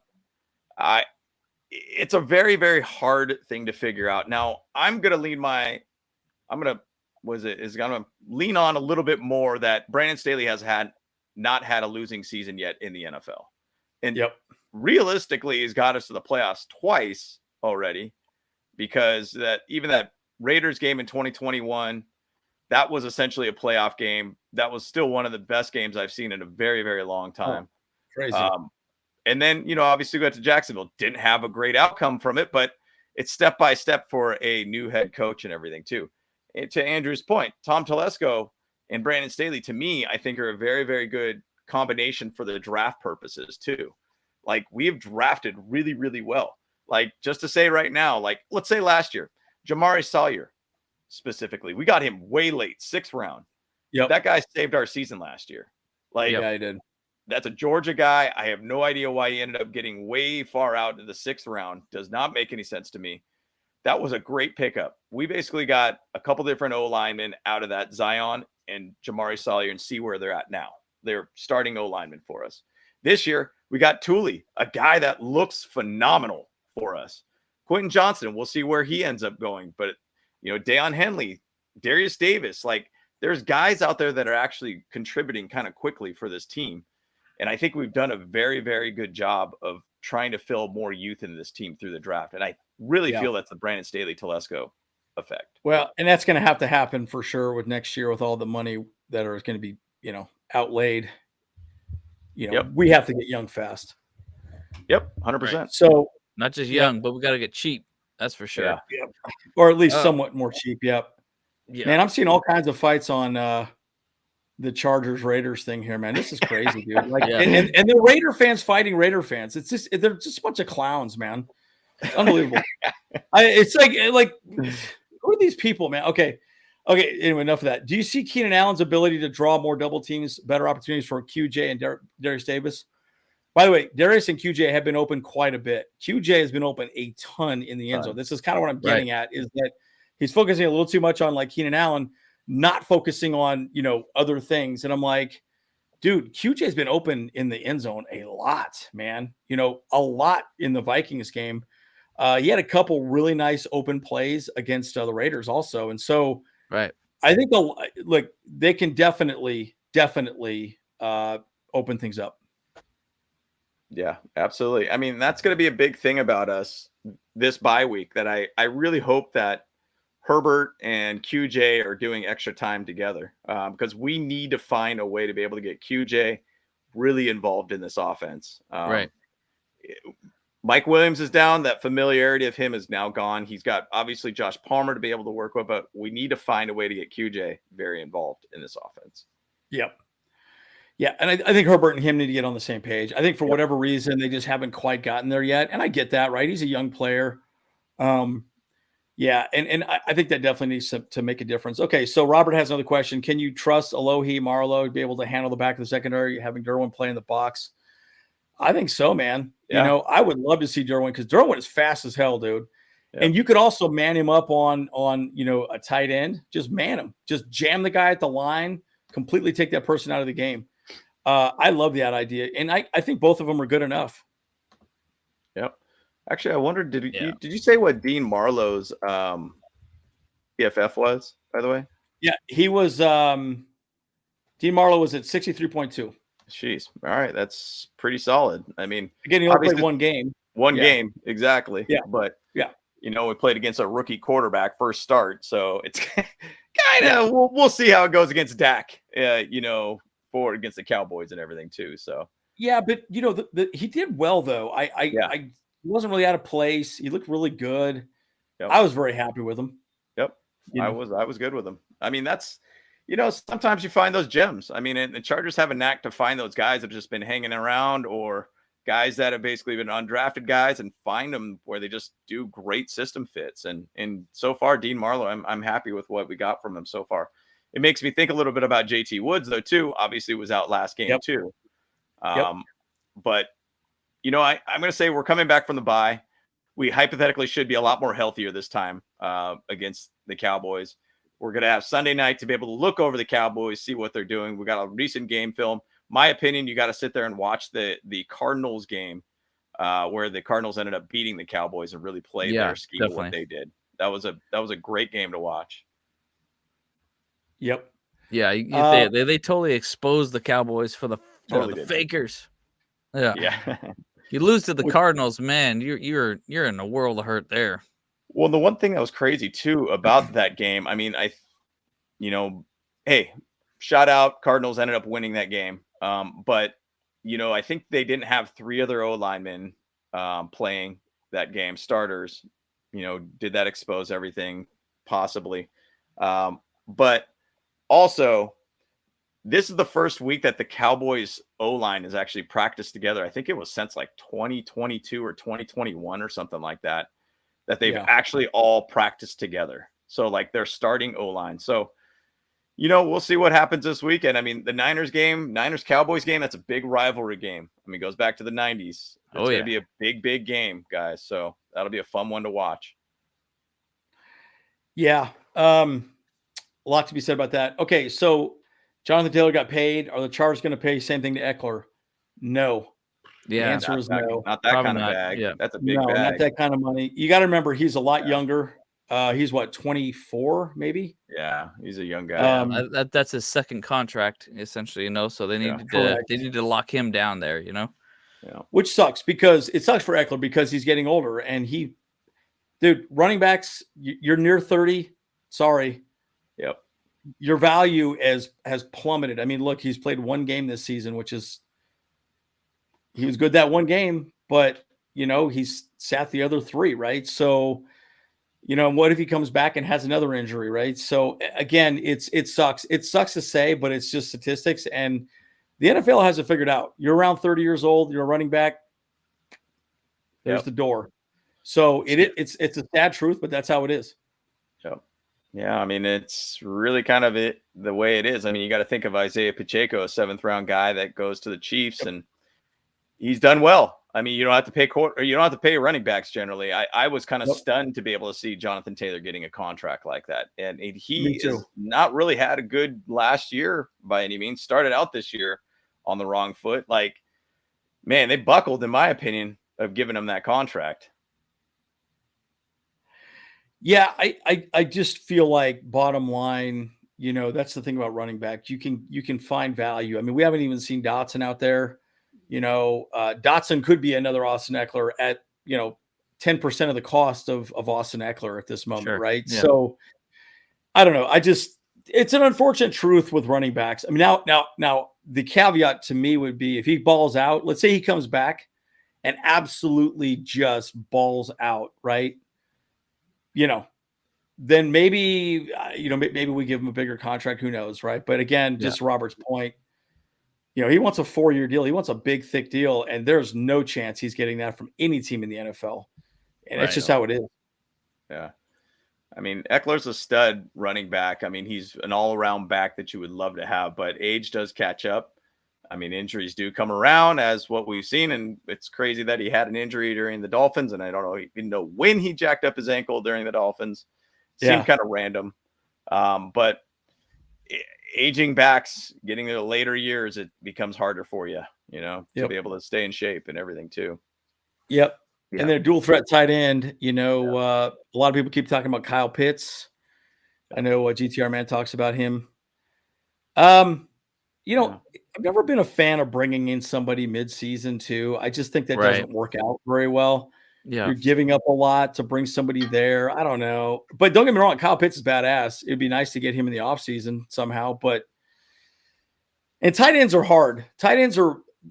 it's a very, very hard thing to figure out. Now, I'm going to lean on a little bit more that Brandon Staley has not had a losing season yet in the NFL. And realistically, he's got us to the playoffs twice already, because that Raiders game in 2021, that was essentially a playoff game. That was still one of the best games I've seen in a very, very long time. Crazy. And then, obviously got to Jacksonville, didn't have a great outcome from it, but it's step by step for a new head coach and everything too. And to Andrew's point, Tom Telesco and Brandon Staley, to me, I think are a very, very good combination for the draft purposes too. Like, we have drafted really, really well. Like, just to say right now, like, let's say last year, Jamari Sawyer specifically, we got him way late, 6th round. Yep. That guy saved our season last year. Like, yeah, he did. That's a Georgia guy. I have no idea why he ended up getting way far out in the 6th round. Does not make any sense to me. That was a great pickup. We basically got a couple different O linemen out of that, Zion and Jamari Sawyer, and see where they're at now. They're starting O linemen for us. This year, we got Thule, a guy that looks phenomenal for us. Quentin Johnson, we'll see where he ends up going. But, Deion Henley, Darius Davis, like, there's guys out there that are actually contributing kind of quickly for this team. And I think we've done a very, very good job of trying to fill more youth into this team through the draft. And I really feel that's the Brandon Staley Telesco effect. Well, and that's going to happen for sure with next year, with all the money that is going to be, outlaid. We have to get young fast. Yep, 100%. Right. So not just young, but we got to get cheap. That's for sure. Yeah. Or at least somewhat more cheap. Yep. Yeah. Man, I'm seeing all kinds of fights on the Chargers Raiders thing here, man. This is crazy, dude. Like, and the Raider fans fighting Raider fans. They're just a bunch of clowns, man. It's unbelievable. It's like who are these people, man? Okay. Anyway, enough of that. Do you see Keenan Allen's ability to draw more double teams, better opportunities for QJ and Darius Davis? By the way, Darius and QJ have been open quite a bit. QJ has been open a ton in the end zone. This is kind of what I'm getting at, is that he's focusing a little too much on like Keenan Allen, not focusing on, other things. And I'm like, dude, QJ has been open in the end zone a lot, man. A lot in the Vikings game. He had a couple really nice open plays against the Raiders also. And so I think they can definitely open things up. Yeah, absolutely. I mean, that's going to be a big thing about us this bye week, that I really hope that Herbert and QJ are doing extra time together, because we need to find a way to be able to get QJ really involved in this offense. Mike Williams is down. That familiarity of him is now gone. He's got obviously Josh Palmer to be able to work with, but we need to find a way to get QJ very involved in this offense. Yep. Yeah, and I think Herbert and him need to get on the same page. I think for whatever reason, they just haven't quite gotten there yet. And I get that, right? He's a young player. Yeah, and I think that definitely needs to make a difference. Okay, so Robert has another question. Can you trust Alohi Marlowe to be able to handle the back of the secondary, having Derwin play in the box? I think so, man. Yeah. I would love to see Derwin, because Derwin is fast as hell, dude. Yeah. And you could also man him up on a tight end. Just man him. Just jam the guy at the line, completely take that person out of the game. I love that idea. And I think both of them are good enough. Yep. Actually, I wondered, did you say what Dean Marlowe's PFF was, by the way? Yeah, he was Dean Marlowe was at 63.2. Jeez. All right, that's pretty solid. I mean, again, he only played one game. One game, exactly. Yeah. But we played against a rookie quarterback first start, so it's kind of we'll see how it goes against Dak. Forward against the Cowboys and everything too. So yeah, but he did well though. I wasn't really out of place. He looked really good. Yep. I was very happy with him. Yep. I was good with him. I mean, that's sometimes you find those gems. I mean, and the Chargers have a knack to find those guys that have just been hanging around, or guys that have basically been undrafted guys, and find them where they just do great system fits. And so far, Dean Marlowe, I'm happy with what we got from him so far. It makes me think a little bit about JT Woods, though, too. Obviously, was out last game, too. But, I'm going to say we're coming back from the bye. We hypothetically should be a lot more healthier this time against the Cowboys. We're going to have Sunday night to be able to look over the Cowboys, see what they're doing. We got a recent game film. My opinion, you got to sit there and watch the Cardinals game where the Cardinals ended up beating the Cowboys and really played their scheme of what they did. That was a great game to watch. Yep. Yeah, they totally exposed the Cowboys for the fakers. Yeah. You lose to the Cardinals, man. You're in a world of hurt there. Well, the one thing that was crazy too about that game, I mean, hey, shout out, Cardinals ended up winning that game. But I think they didn't have 3 other O linemen playing that game, starters. Did that expose everything? Possibly. But also, this is the first week that the Cowboys O-line has actually practiced together. I think it was since like 2022 or 2021 or something like that they've actually all practiced together. So like they're starting O-line. So, we'll see what happens this weekend. I mean, the Niners-Cowboys game, that's a big rivalry game. I mean, it goes back to the 90s. It's going to be a big, big game, guys. So that'll be a fun one to watch. Yeah. A lot to be said about that. Okay, so Jonathan Taylor got paid. Are the Chargers going to pay same thing to Eckler? No. Yeah. The answer is no. Not that kind of bag. Yeah. That's a big bag. Not that kind of money. You got to remember, he's a lot younger. He's 24, maybe? Yeah, he's a young guy. That's his second contract, essentially, so they need to lock him down there, Yeah. Which sucks, because it sucks for Eckler because he's getting older, and running backs, you're near 30. Sorry. Yep. Your value has plummeted. I mean, look, he's played one game this season, he was good that one game, but he's sat the other 3, right? So, what if he comes back and has another injury, right? So again, it sucks. It sucks to say, but it's just statistics, and the NFL has it figured out. You're around 30 years old, you're a running back. There's the door. So it's a sad truth, but that's how it is. Yep. Yeah, I mean, it's really kind of the way it is. I mean, you got to think of Isaiah Pacheco, a 7th round guy that goes to the Chiefs, and he's done well. I mean, you don't have to pay running backs generally. I was kind of stunned to be able to see Jonathan Taylor getting a contract like that. And he has not really had a good last year by any means. Started out this year on the wrong foot. Like, man, they buckled, in my opinion, of giving him that contract. Yeah, I just feel like, bottom line, that's the thing about running back. You can find value. I mean, we haven't even seen Dotson out there. Dotson could be another Austin Eckler at 10% of the cost of Austin Eckler at this moment, right? Yeah. So I don't know. It's an unfortunate truth with running backs. I mean, now the caveat to me would be, if he balls out, let's say he comes back and absolutely just balls out, right? Then maybe we give him a bigger contract. Who knows, right? But again, just Robert's point, he wants a 4-year deal. He wants a big, thick deal, and there's no chance he's getting that from any team in the NFL. And that's just how it is. Yeah. I mean, Eckler's a stud running back. I mean, he's an all-around back that you would love to have, but age does catch up. I mean, injuries do come around, as what we've seen, and it's crazy that he had an injury during the Dolphins, and I don't know even know when he jacked up his ankle during the Dolphins. Seemed kind of random. But aging backs, getting to the later years, it becomes harder for you, to be able to stay in shape and everything too. Yep. Yeah. And then a dual threat tight end, a lot of people keep talking about Kyle Pitts. I know GTR Man talks about him. I've never been a fan of bringing in somebody mid-season too. I just think that doesn't work out very well. Yeah. You're giving up a lot to bring somebody there. I don't know. But don't get me wrong, Kyle Pitts is badass. It'd be nice to get him in the offseason somehow. And tight ends are hard. Tight ends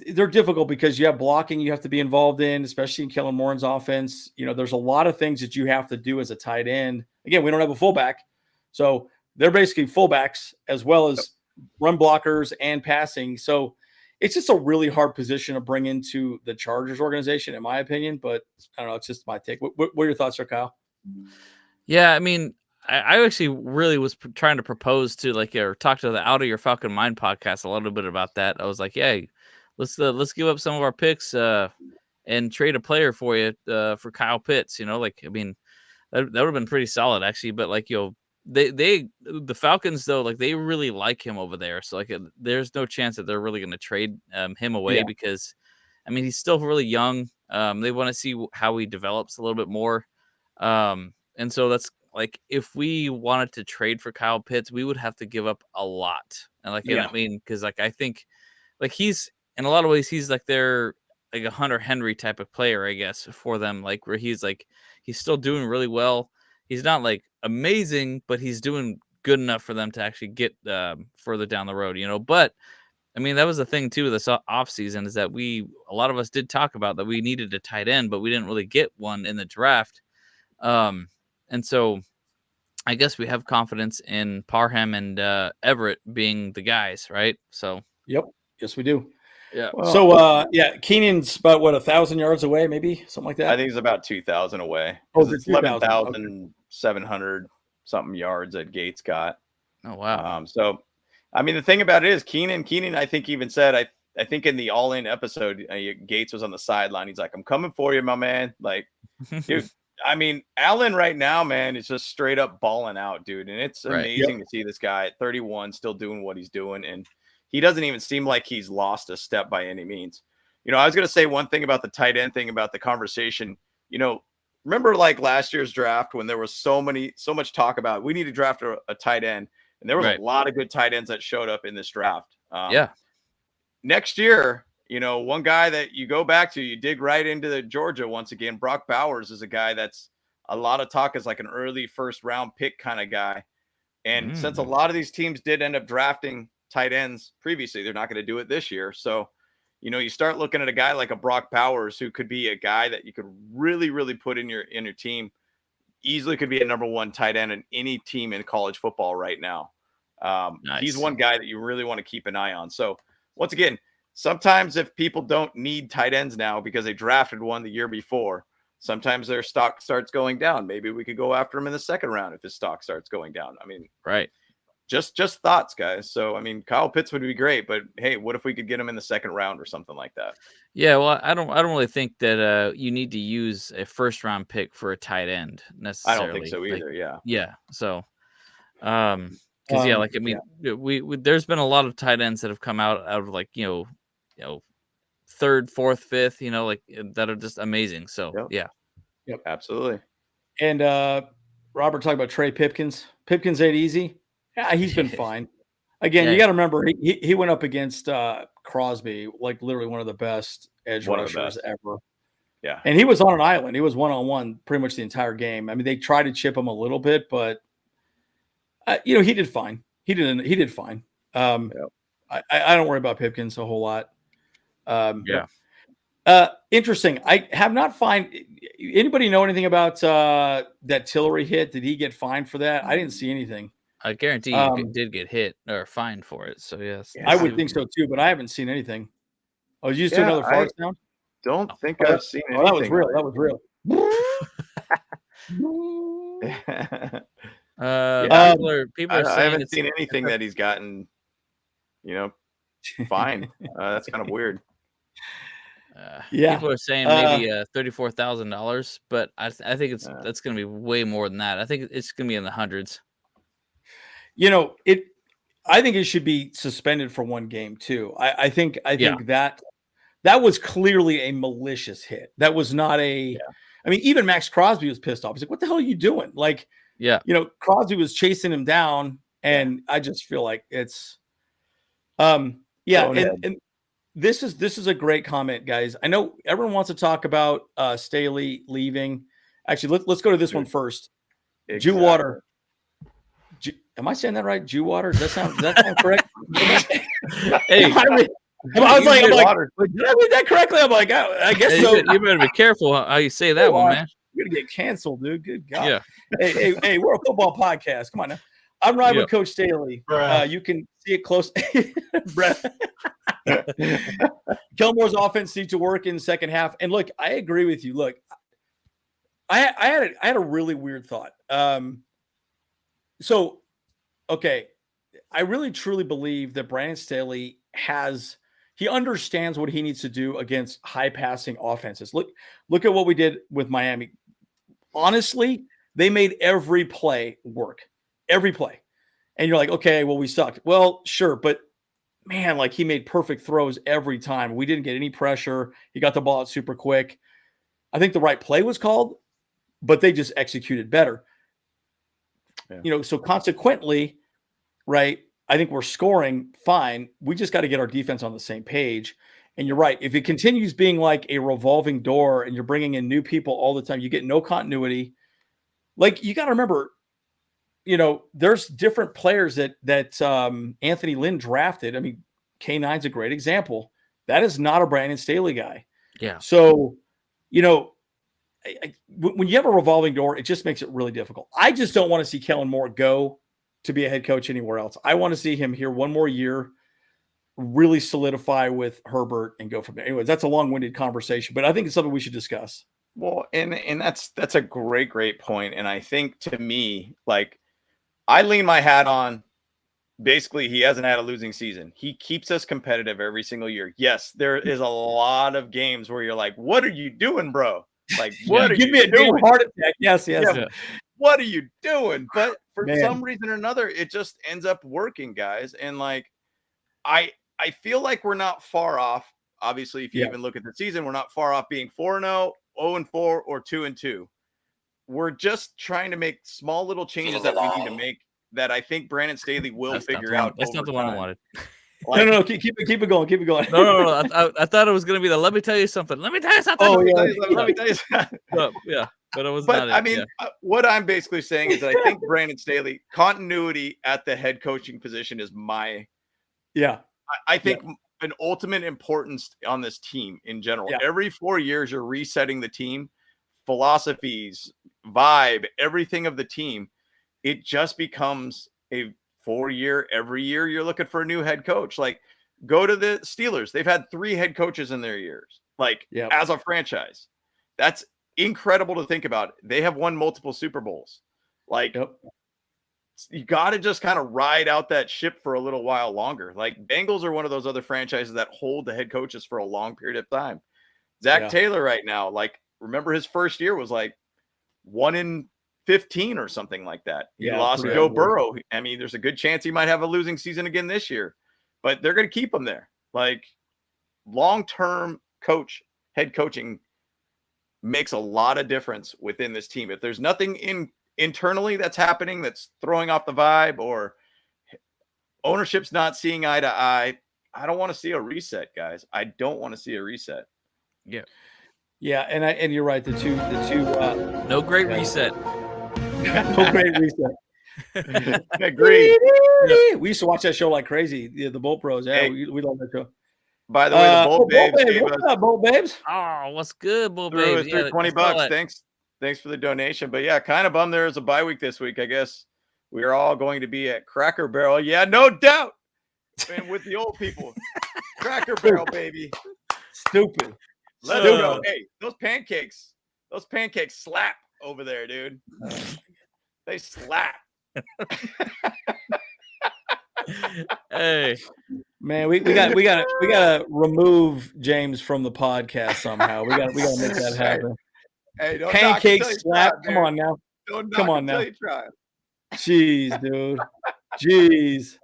they're difficult because you have blocking you have to be involved in, especially in Kellen Moore's offense. There's a lot of things that you have to do as a tight end. Again, we don't have a fullback. So they're basically fullbacks as well as run blockers and passing. So it's just a really hard position to bring into the Chargers organization, in my opinion. But I don't know. It's just my take. What are your thoughts, Kyle? Yeah, I mean, I actually really was trying to propose to or talk to the Out of Your Falcon Mind podcast a little bit about that. I was like, yeah, let's give up some of our picks and trade a player for you for Kyle Pitts. I mean, that would have been pretty solid actually. But the Falcons though, they really like him over there. So there's no chance that they're really going to trade him away because, I mean, he's still really young. They want to see how he develops a little bit more. And so that's if we wanted to trade for Kyle Pitts, we would have to give up a lot. And I mean, because I think he's in a lot of ways he's they're a Hunter Henry type of player, I guess, for them. Where he's still doing really well. He's not amazing, but he's doing good enough for them to actually get further down the road. But I mean, that was the thing too this off season is that a lot of us did talk about that we needed a tight end, but we didn't really get one in the draft. And so I guess we have confidence in Parham and Everett being the guys, right? So yep, yes we do. Yeah. Well, so Keenan's about 1,000 yards away, maybe something like that. I think it's about 2,000 away. Oh, it's 11,700 something yards that Gates got. Oh wow. So, I mean, the thing about it is Keenan, I think even said I think in the All In episode, Gates was on the sideline. He's like, "I'm coming for you, my man." Dude. I mean, Allen right now, man, is just straight up balling out, dude. And it's amazing to see this guy at 31 still doing what he's doing. And he doesn't even seem like he's lost a step by any means. I was going to say one thing about the tight end thing about the conversation. Remember last year's draft when there was so much talk about we need to draft a tight end. And there was a lot of good tight ends that showed up in this draft. Next year, one guy that you go back to, you dig right into the Georgia once again. Brock Bowers is a guy that's a lot of talk as an early first round pick kind of guy. And since a lot of these teams did end up drafting tight ends previously, they're not going to do it this year. So, you start looking at a guy like a Brock Bowers who could be a guy that you could really, really put in your team. Easily could be a number one tight end in any team in college football right now. Nice. He's one guy that you really want to keep an eye on. So once again, sometimes if people don't need tight ends now because they drafted one the year before, sometimes their stock starts going down. Maybe we could go after him in the second round if his stock starts going down. I mean, just thoughts, guys. So, I mean, Kyle Pitts would be great, but hey, what if we could get him in the second round or something like that? Yeah, well, I don't really think that you need to use a first round pick for a tight end necessarily. I don't think so either. Yeah. So, because I mean, we there's been a lot of tight ends that have come out of third, fourth, fifth, that are just amazing. So Yep. Absolutely. And Robert talked about Trey Pipkins. Pipkins ain't easy. Yeah, he's been fine. Again, you got to remember he went up against Crosby, literally one of the best edge rushers ever. Yeah, and he was on an island. He was 1-on-1 pretty much the entire game. I mean, they tried to chip him a little bit, but he did fine. He did fine. I don't worry about Pipkins a whole lot. Interesting. I have not anybody know anything about that Tillery hit? Did he get fined for that? I didn't see anything. I guarantee you did get hit or fined for it. So yes, I would think so too, but I haven't seen anything. Oh, did you just do another fart sound? Don't think I've seen anything. That was real. That was real. People are saying I haven't seen anything that he's gotten, fine. That's kind of weird. People are saying maybe $34,000, but I think that's going to be way more than that. I think it's going to be in the hundreds. I think it should be suspended for one game too. I think that was clearly a malicious hit. That was not I mean, even Max Crosby was pissed off. He's like, "What the hell are you doing?" Crosby was chasing him down, and I just feel like it's, and this is a great comment, guys. I know everyone wants to talk about Staley leaving. Actually, let's go to this one first. Exactly. Jewwater. Am I saying that right? Jewwater? Does that sound correct? Hey, I was like, did I read that correctly? I'm like, I guess so. You better be careful how you say that one, man. You're gonna get canceled, dude. Good God. Yeah. Hey, we're a football podcast. Come on I'm riding Yep. with Coach Staley. Bruh. You can see it close. Kellen Moore's offense needs to work in the second half. And look, I agree with you. Look, I had a really weird thought. Okay, I really truly believe that Brandon Staley he understands what he needs to do against high passing offenses. Look at what we did with Miami. Honestly, they made every play work. Every play. And you're like, okay, well, we sucked. Well, sure, but man, like he made perfect throws every time. We didn't get any pressure. He got the ball out super quick. I think the right play was called, but they just executed better. Yeah. So consequently, right, I think we're scoring fine. We just got to get our defense on the same page. And you're right. If it continues being like a revolving door and you're bringing in new people all the time, you get no continuity. Like you got to remember, there's different players that Anthony Lynn drafted. I mean, K9's a great example. That is not a Brandon Staley guy. Yeah. So, when you have a revolving door, it just makes it really difficult. I just don't want to see Kellen Moore go to be a head coach anywhere else. I want to see him here one more year, really solidify with Herbert and go from there. Anyways, that's a long-winded conversation, but I think it's something we should discuss. Well, and that's a great point. And I think to me, like I lean my hat on basically he hasn't had a losing season. He keeps us competitive every single year. Yes, there is a lot of games where you're like, what are you doing, bro? Like, what are give you me a doing? deep heart attack. Yes. Yeah. What are you doing? But for Man. some reason or another, it just ends up working, guys. And like, I feel like we're not far off. Obviously, if you even look at the season, we're not far off being 4-0, 0-4, or 2-2. We're just trying to make small little changes that we need to make that I think Brandon Staley will figure out. That's not the one I wanted. Like, no, keep it going. Keep it going. No. I thought it was going to be the let me tell you something. Let me tell you something. Oh, let me tell you something. But it was But not I it. mean, Yeah. what I'm basically saying is that I think Brandon Staley continuity at the head coaching position is I think an ultimate importance on this team in general. Yeah. Every 4 years, you're resetting the team, philosophies, vibe, everything of the team. It just becomes a 4-year. Every year, you're looking for a new head coach. Like, go to the Steelers. They've had 3 head coaches in their years, as a franchise. That's incredible to think about. They have won multiple Super Bowls. You got to just kind of ride out that ship for a little while longer. Like, Bengals are one of those other franchises that hold the head coaches for a long period of time. Zach Taylor right now, like, remember his first year was like 1-15 or something like that. He lost Joe Burrow. I mean, there's a good chance he might have a losing season again this year, but they're going to keep him there. Like, long-term head coaching makes a lot of difference within this team. If there's nothing internally that's happening that's throwing off the vibe, or ownership's not seeing eye to eye, I don't want to see a reset, guys. I don't want to see a reset. Yeah, and you're right. The two No great reset. no great reset. Agreed. We used to watch that show like crazy. The Bolt Bros. Yeah, Hey. we love that show. By the way, the Bolt Babes gave What's us up, Bolt Babes? Oh, what's good, Bull threw Babes? us $20. Thanks for the donation. But yeah, kind of bummed there is a bye week this week. I guess we are all going to be at Cracker Barrel. Yeah, no doubt. And with the old people. Cracker Barrel, baby. Stupid. Let's go. Hey, those pancakes slap over there, dude. They slap. Hey, man, we got to remove James from the podcast somehow. We got to make that happen. Hey, don't Pancake knock slap. until you try, Come on now. Don't knock Come on until now. you try. Jeez, dude. Jeez.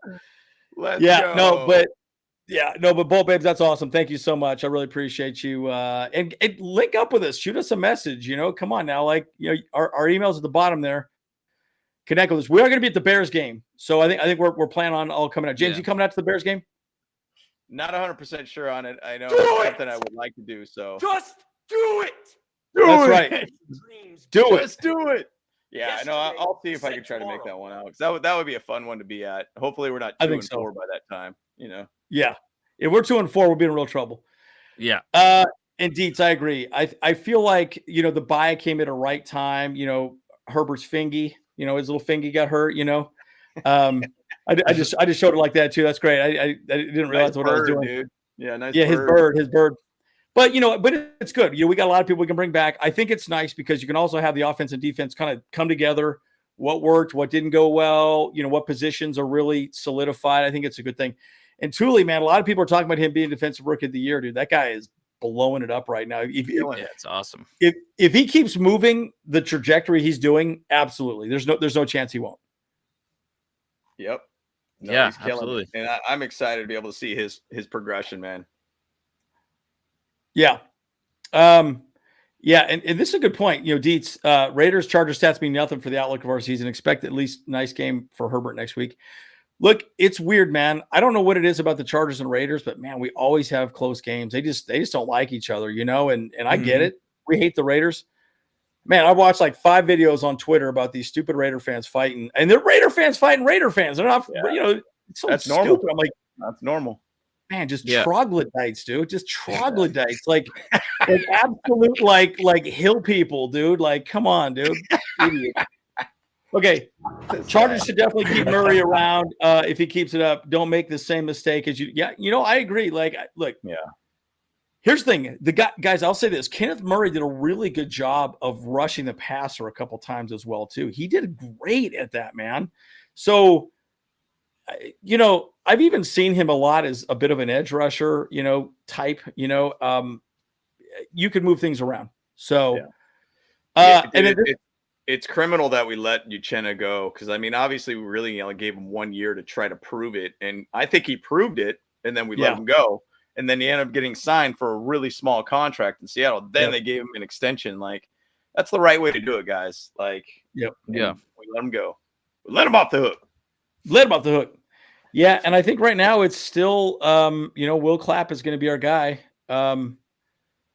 Let's go. But Bolt Babes, that's awesome. Thank you so much. I really appreciate you. And link up with us. Shoot us a message. Come on now. Like, our email's at the bottom there. Connect with us. We are going to be at the Bears game, so I think we're planning on all coming out. James, you coming out to the Bears game? Not 100% sure on it. I know it's something I would like to do. So Just do it. That's right. Just do it. Yeah, I know. I'll see if I can try to make that one out, because that would be a fun one to be at. Hopefully, we're not 2-4 by that time. Yeah. If we're 2-4, we'll be in real trouble. yeah. Indeed, I agree. I feel like the bye came at a right time. Herbert's fingy. His little fingy got hurt. I just showed it like that too. That's great. I didn't realize what I was doing. Dude. Yeah, nice. Yeah, bird. his bird. But it's good. We got a lot of people we can bring back. I think it's nice because you can also have the offense and defense kind of come together. What worked, what didn't go well, what positions are really solidified. I think it's a good thing. And Thule, man, a lot of people are talking about him being defensive rookie of the year, dude. That guy is blowing it up right now. It's awesome. If he keeps moving the trajectory he's doing, absolutely. There's no chance he won't. Yep. No, yeah, he's killing absolutely. it. And I'm excited to be able to see his progression, man. Yeah. Yeah, and this is a good point. Dietz, Raiders Chargers stats mean nothing for the outlook of our season. Expect at least nice game for Herbert next week. Look, it's weird, man. I don't know what it is about the Chargers and Raiders, but man, we always have close games. They just don't like each other, and I get it. We hate the Raiders. Man, I watched like 5 videos on Twitter about these stupid Raider fans fighting, and they're Raider fans fighting Raider fans. They're not, it's so that's stupid. normal. I'm like, that's normal. Man, just troglodytes, dude. Just troglodytes, like absolute like hill people, dude. Like, come on, dude. Idiot. Okay, Chargers should definitely keep Murray around if he keeps it up. Don't make the same mistake as you. Yeah, I agree. Like, look, here's the thing. Guys, I'll say this: Kenneth Murray did a really good job of rushing the passer a couple times as well too. He did great at that, man. So. I've even seen him a lot as a bit of an edge rusher, type, you can move things around. So, it's criminal that we let Uchenna go. Cause obviously we really gave him 1 year to try to prove it. And I think he proved it. And then we let him go. And then he ended up getting signed for a really small contract in Seattle. Then they gave him an extension. Like, that's the right way to do it, guys. Like, we let him go. We let him off the hook. Yeah, and I think right now it's still, Will Clapp is going to be our guy,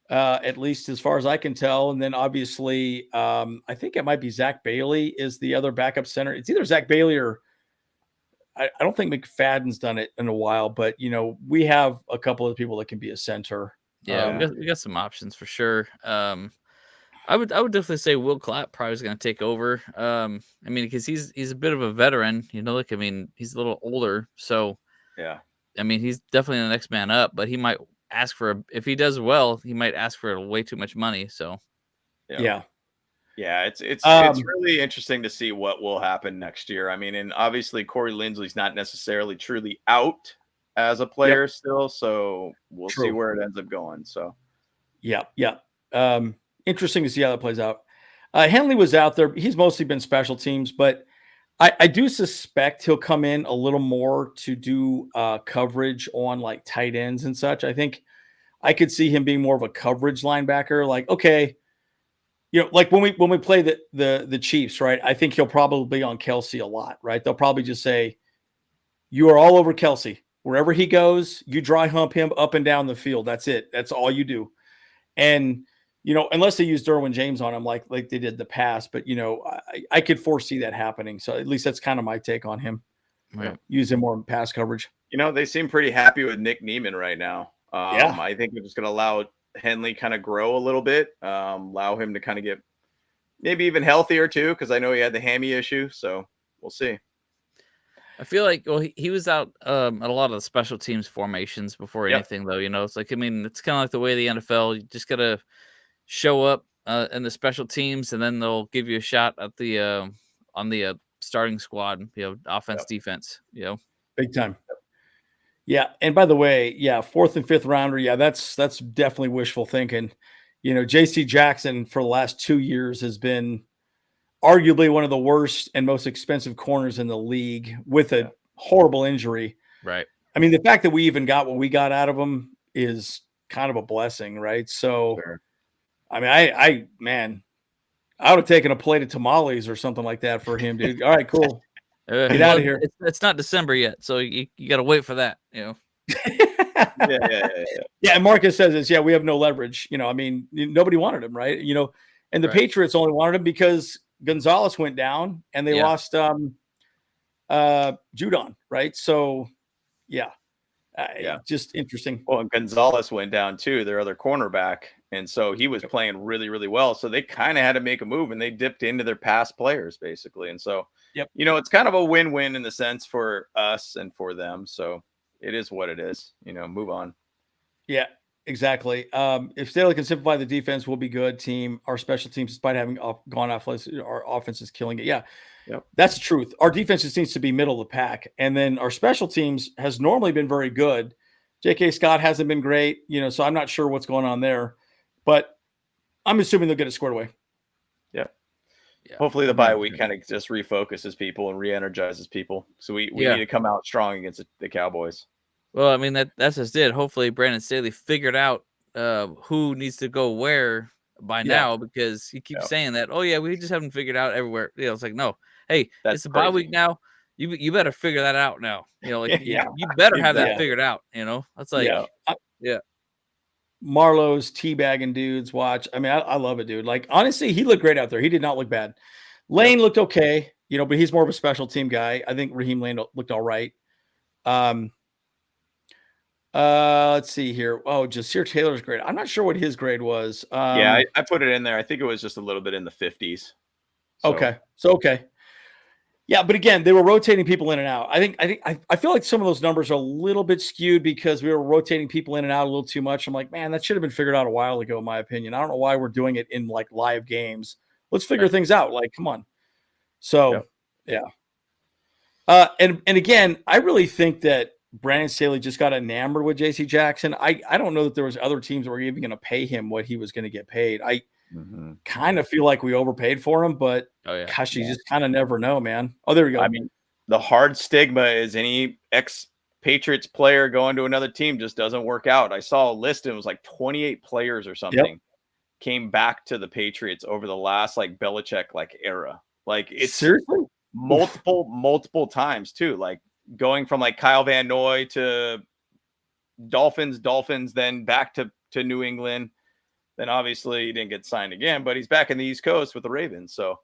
at least as far as I can tell. And then obviously, I think it might be Zach Bailey is the other backup center. It's either Zach Bailey or I don't think McFadden's done it in a while, but we have a couple of people that can be a center. Yeah, we got some options for sure. I would definitely say Will Clapp probably is going to take over. Because he's a bit of a veteran, he's a little older, so he's definitely the next man up. But he might ask if he does well, he might ask for way too much money. So it's really interesting to see what will happen next year. And obviously Corey Linsley's not necessarily truly out as a player still, so we'll see where it ends up going. So interesting to see how that plays out. Henley was out there. He's mostly been special teams, but I do suspect he'll come in a little more to do coverage on like tight ends and such. I think I could see him being more of a coverage linebacker. Like, okay, like when we play the Chiefs, right? I think he'll probably be on Kelsey a lot, right? They'll probably just say, you are all over Kelsey. Wherever he goes, you dry hump him up and down the field. That's it. That's all you do. And unless they use Derwin James on him like they did the past, but I could foresee that happening. So at least that's kind of my take on him. Right. Use him more in pass coverage. They seem pretty happy with Nick Neiman right now. I think we're just going to allow Henley kind of grow a little bit, allow him to kind of get maybe even healthier too, because I know he had the hammy issue. So we'll see. I feel like he was out at a lot of the special teams formations before anything though. It's like it's kind of like the way the NFL. You just gotta show up in the special teams, and then they'll give you a shot at the on the starting squad. Offense, defense. Big time. Yeah, and by the way, 4th and 5th rounder. That's definitely wishful thinking. J.C. Jackson for the last 2 years has been arguably one of the worst and most expensive corners in the league with a horrible injury. Right. The fact that we even got what we got out of him is kind of a blessing, right? So, I would have taken a plate of tamales or something like that for him, dude. All right, cool. Get out of here. It's not December yet, so you got to wait for that, Yeah, and Marcus says this. Yeah, we have no leverage. Nobody wanted him, right? And the Patriots only wanted him because Gonzalez went down and they lost Judon, right? So, just interesting. Well, and Gonzalez went down too, their other cornerback, And so he was playing really, really well. So they kind of had to make a move, and they dipped into their past players basically. And so, it's kind of a win-win in the sense for us and for them. So it is what it is, move on. Yeah, exactly. If Staley can simplify the defense, we'll be good team. Our special teams, despite having gone off, our offense is killing it. Yeah, that's the truth. Our defense just needs to be middle of the pack. And then our special teams has normally been very good. J.K. Scott hasn't been great, so I'm not sure what's going on there. But I'm assuming they'll get it squared away. Yeah. Hopefully the bye week kind of just refocuses people and re-energizes people. So we need to come out strong against the Cowboys. Well, I mean, that's just it. Hopefully Brandon Staley figured out who needs to go where by now, because he keeps saying that, we just haven't figured out everywhere. It's like, no, hey, it's a bye week now. You better figure that out now. You better have that figured out. That's like, Marlowe's teabagging dudes. Watch. I mean, I love it, dude. Like, honestly, he looked great out there. He did not look bad. Lane looked okay, but he's more of a special team guy. I think Raheem Lane looked all right. Let's see here. Oh, Jasir Taylor's grade. I'm not sure what his grade was. I put it in there. I think it was just a little bit in the 50s. So. Okay. Yeah, but again, they were rotating people in and out. I feel like some of those numbers are a little bit skewed because we were rotating people in and out a little too much. I'm like, man, that should have been figured out a while ago, in my opinion. I don't know why we're doing it in like live games. Let's figure things out. Like, come on. So, and again, I really think that Brandon Staley just got enamored with J.C. Jackson. I don't know that there was other teams that were even going to pay him what he was going to get paid. I kind of feel like we overpaid for him, but gosh, you just kind of never know, man. Oh, there we go. I mean, the hard stigma is any ex-Patriots player going to another team just doesn't work out. I saw a list and it was like 28 players or something came back to the Patriots over the last like Belichick era. Like it's seriously multiple times too. Like going from like Kyle Van Noy to Dolphins, then back to New England. Then obviously he didn't get signed again, but he's back in the East Coast with the Ravens. So,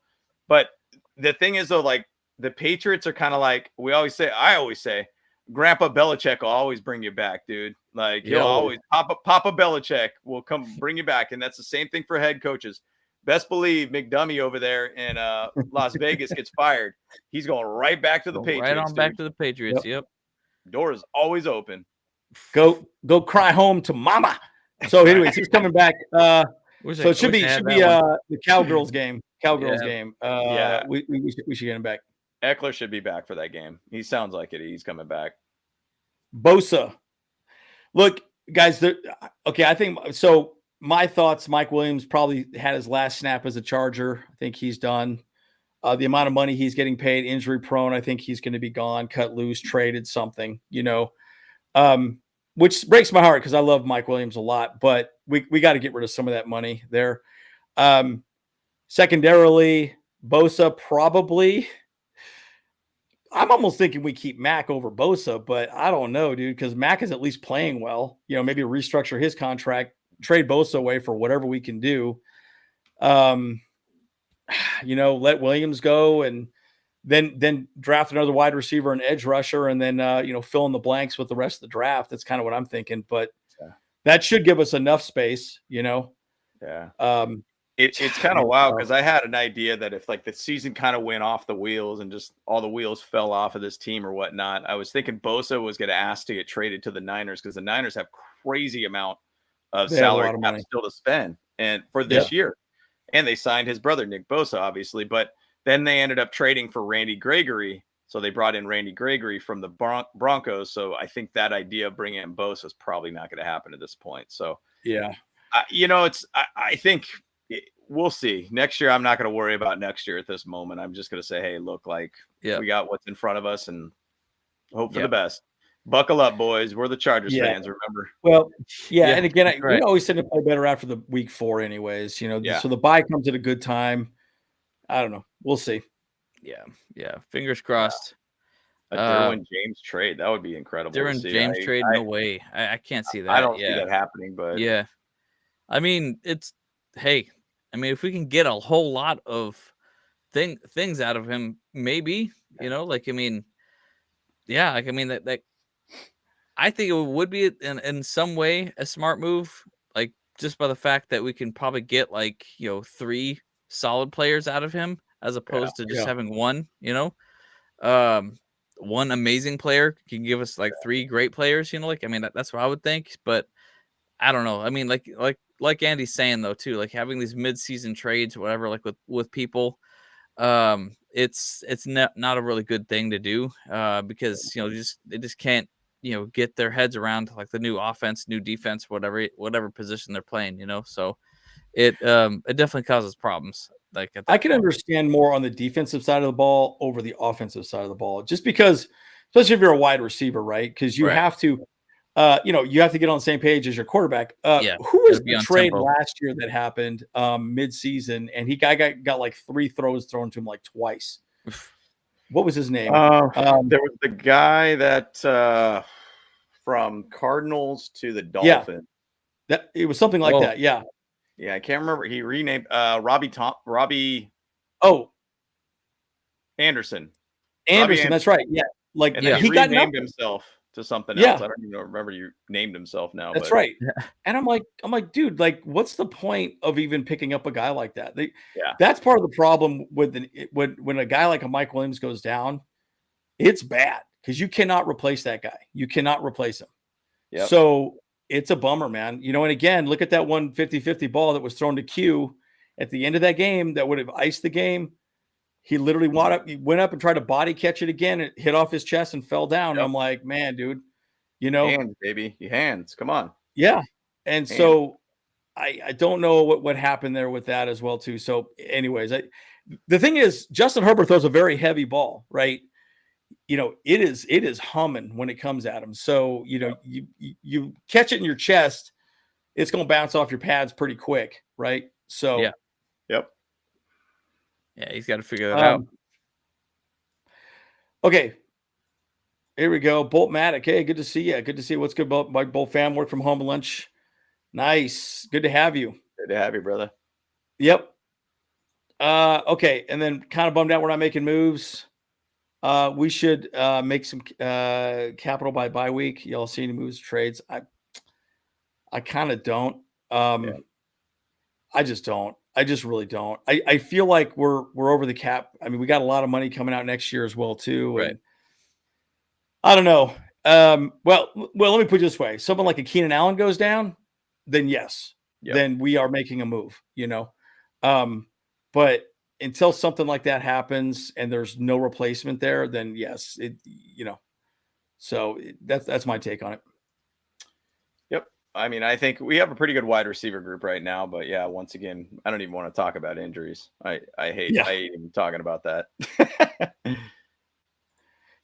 but the thing is though, like the Patriots are kind of like I always say, Grandpa Belichick will always bring you back, dude. Like he'll always Papa Belichick will come bring you back. And that's the same thing for head coaches. Best believe McDummy over there in Las Vegas gets fired. He's going right back to the Patriots. Right on back to the Patriots. Yep. Door is always open. Go cry home to mama. So anyways, he's coming back. So it should be the Cowgirls game. Game. We should get him back. Eckler should be back for that game. He sounds like it. He's coming back. Bosa. Look, guys, I think so. My thoughts, Mike Williams probably had his last snap as a Charger. I think he's done. The amount of money he's getting paid, injury prone, I think he's going to be gone, cut loose, traded, something, which breaks my heart because I love Mike Williams a lot, but we got to get rid of some of that money there. Secondarily, Bosa probably. I'm almost thinking we keep Mac over Bosa, but I don't know, dude, because Mac is at least playing well. Maybe restructure his contract, trade Bosa away for whatever we can do. Let Williams go and then draft another wide receiver and edge rusher and then, fill in the blanks with the rest of the draft. That's kind of what I'm thinking, but that should give us enough space, Yeah. It's kind of wild because I had an idea that if like the season kind of went off the wheels and just all the wheels fell off of this team or whatnot, I was thinking Bosa was going to ask to get traded to the Niners because the Niners have crazy amount of salary cap still to spend and for this year. And they signed his brother, Nick Bosa, obviously, but then they ended up trading for Randy Gregory. So they brought in Randy Gregory from the Broncos. So I think that idea of bringing in Bosa is probably not going to happen at this point. So, I think we'll see. Next year, I'm not going to worry about next year at this moment. I'm just going to say, hey, look, we got what's in front of us and hope for the best. Buckle up, boys. We're the Chargers fans, remember? Well, and again, we always tend to play better after the week 4 anyways, so the bye comes at a good time. I don't know. We'll see. Yeah. Fingers crossed. A Derwin James trade. That would be incredible. Derwin James trade, no way. I can't see that. I don't see that happening, but I mean, if we can get a whole lot of things out of him, maybe, that I think it would be in some way a smart move, like just by the fact that we can probably get like, 3 solid players out of him as opposed to just having one, one amazing player can give us like 3 great players, like, I mean, that's what I would think, but I don't know. I mean, like Andy's saying though, too, like having these mid-season trades, whatever, like with people, it's not a really good thing to do, because, they just can't, get their heads around like the new offense, new defense, whatever position they're playing, so it definitely causes problems. Like at that I can point. understand more on the defensive side of the ball over the offensive side of the ball, just because, especially if you're a wide receiver, right? Because you Right. have to, you have to get on the same page as your quarterback. Yeah, Who was gotta be the on trade tempo. last year that happened mid-season, and he got like 3 throws thrown to him like twice? What was his name? There was the guy that from Cardinals to the Dolphins. That it was something like that. Yeah. Yeah, I can't remember. He renamed Robbie Oh, Anderson. Anderson. That's right. Yeah. Like And then he got renamed himself to something Yeah. else. I don't even remember you named himself now. That's but right. And I'm like, dude, like, what's the point of even picking up a guy like that? That's part of the problem with when a guy like a Mike Williams goes down, it's bad because you cannot replace that guy. You cannot replace him. Yep. So it's a bummer, man. And again, look at that 50-50 ball that was thrown to Q at the end of that game that would have iced the game. He literally went up and tried to body catch it again. It hit off his chest and fell down. And I'm like, man, dude, hands, baby, your hands. Come on. Yeah. And so I don't know what happened there with that as well, too. So anyways, the thing is, Justin Herbert throws a very heavy ball, right? It is humming when it comes at him. So, you catch it in your chest, it's going to bounce off your pads pretty quick. Right. So, Yeah. Yep. Yeah. He's got to figure that out. Okay. Here we go. Bolt Matic. Hey, good to see you. Good to see you. What's good about my Bolt fam? Work from home lunch. Nice. Good to have you. Good to have you, brother. Yep. Okay. And then kind of bummed out we're not making moves. We should make some capital by bye week. Y'all see any moves, trades? I kind of don't. I just don't. I just really don't. I feel like we're over the cap. I mean, we got a lot of money coming out next year as well, too. Right. And I don't know. Well, let me put it this way. Someone like a Keenan Allen goes down, then yes. Yep. Then we are making a move, But until something like that happens and there's no replacement there, then yes, So that's my take on it. Yep. I mean, I think we have a pretty good wide receiver group right now, but yeah, once again, I don't even want to talk about injuries. I hate even talking about that.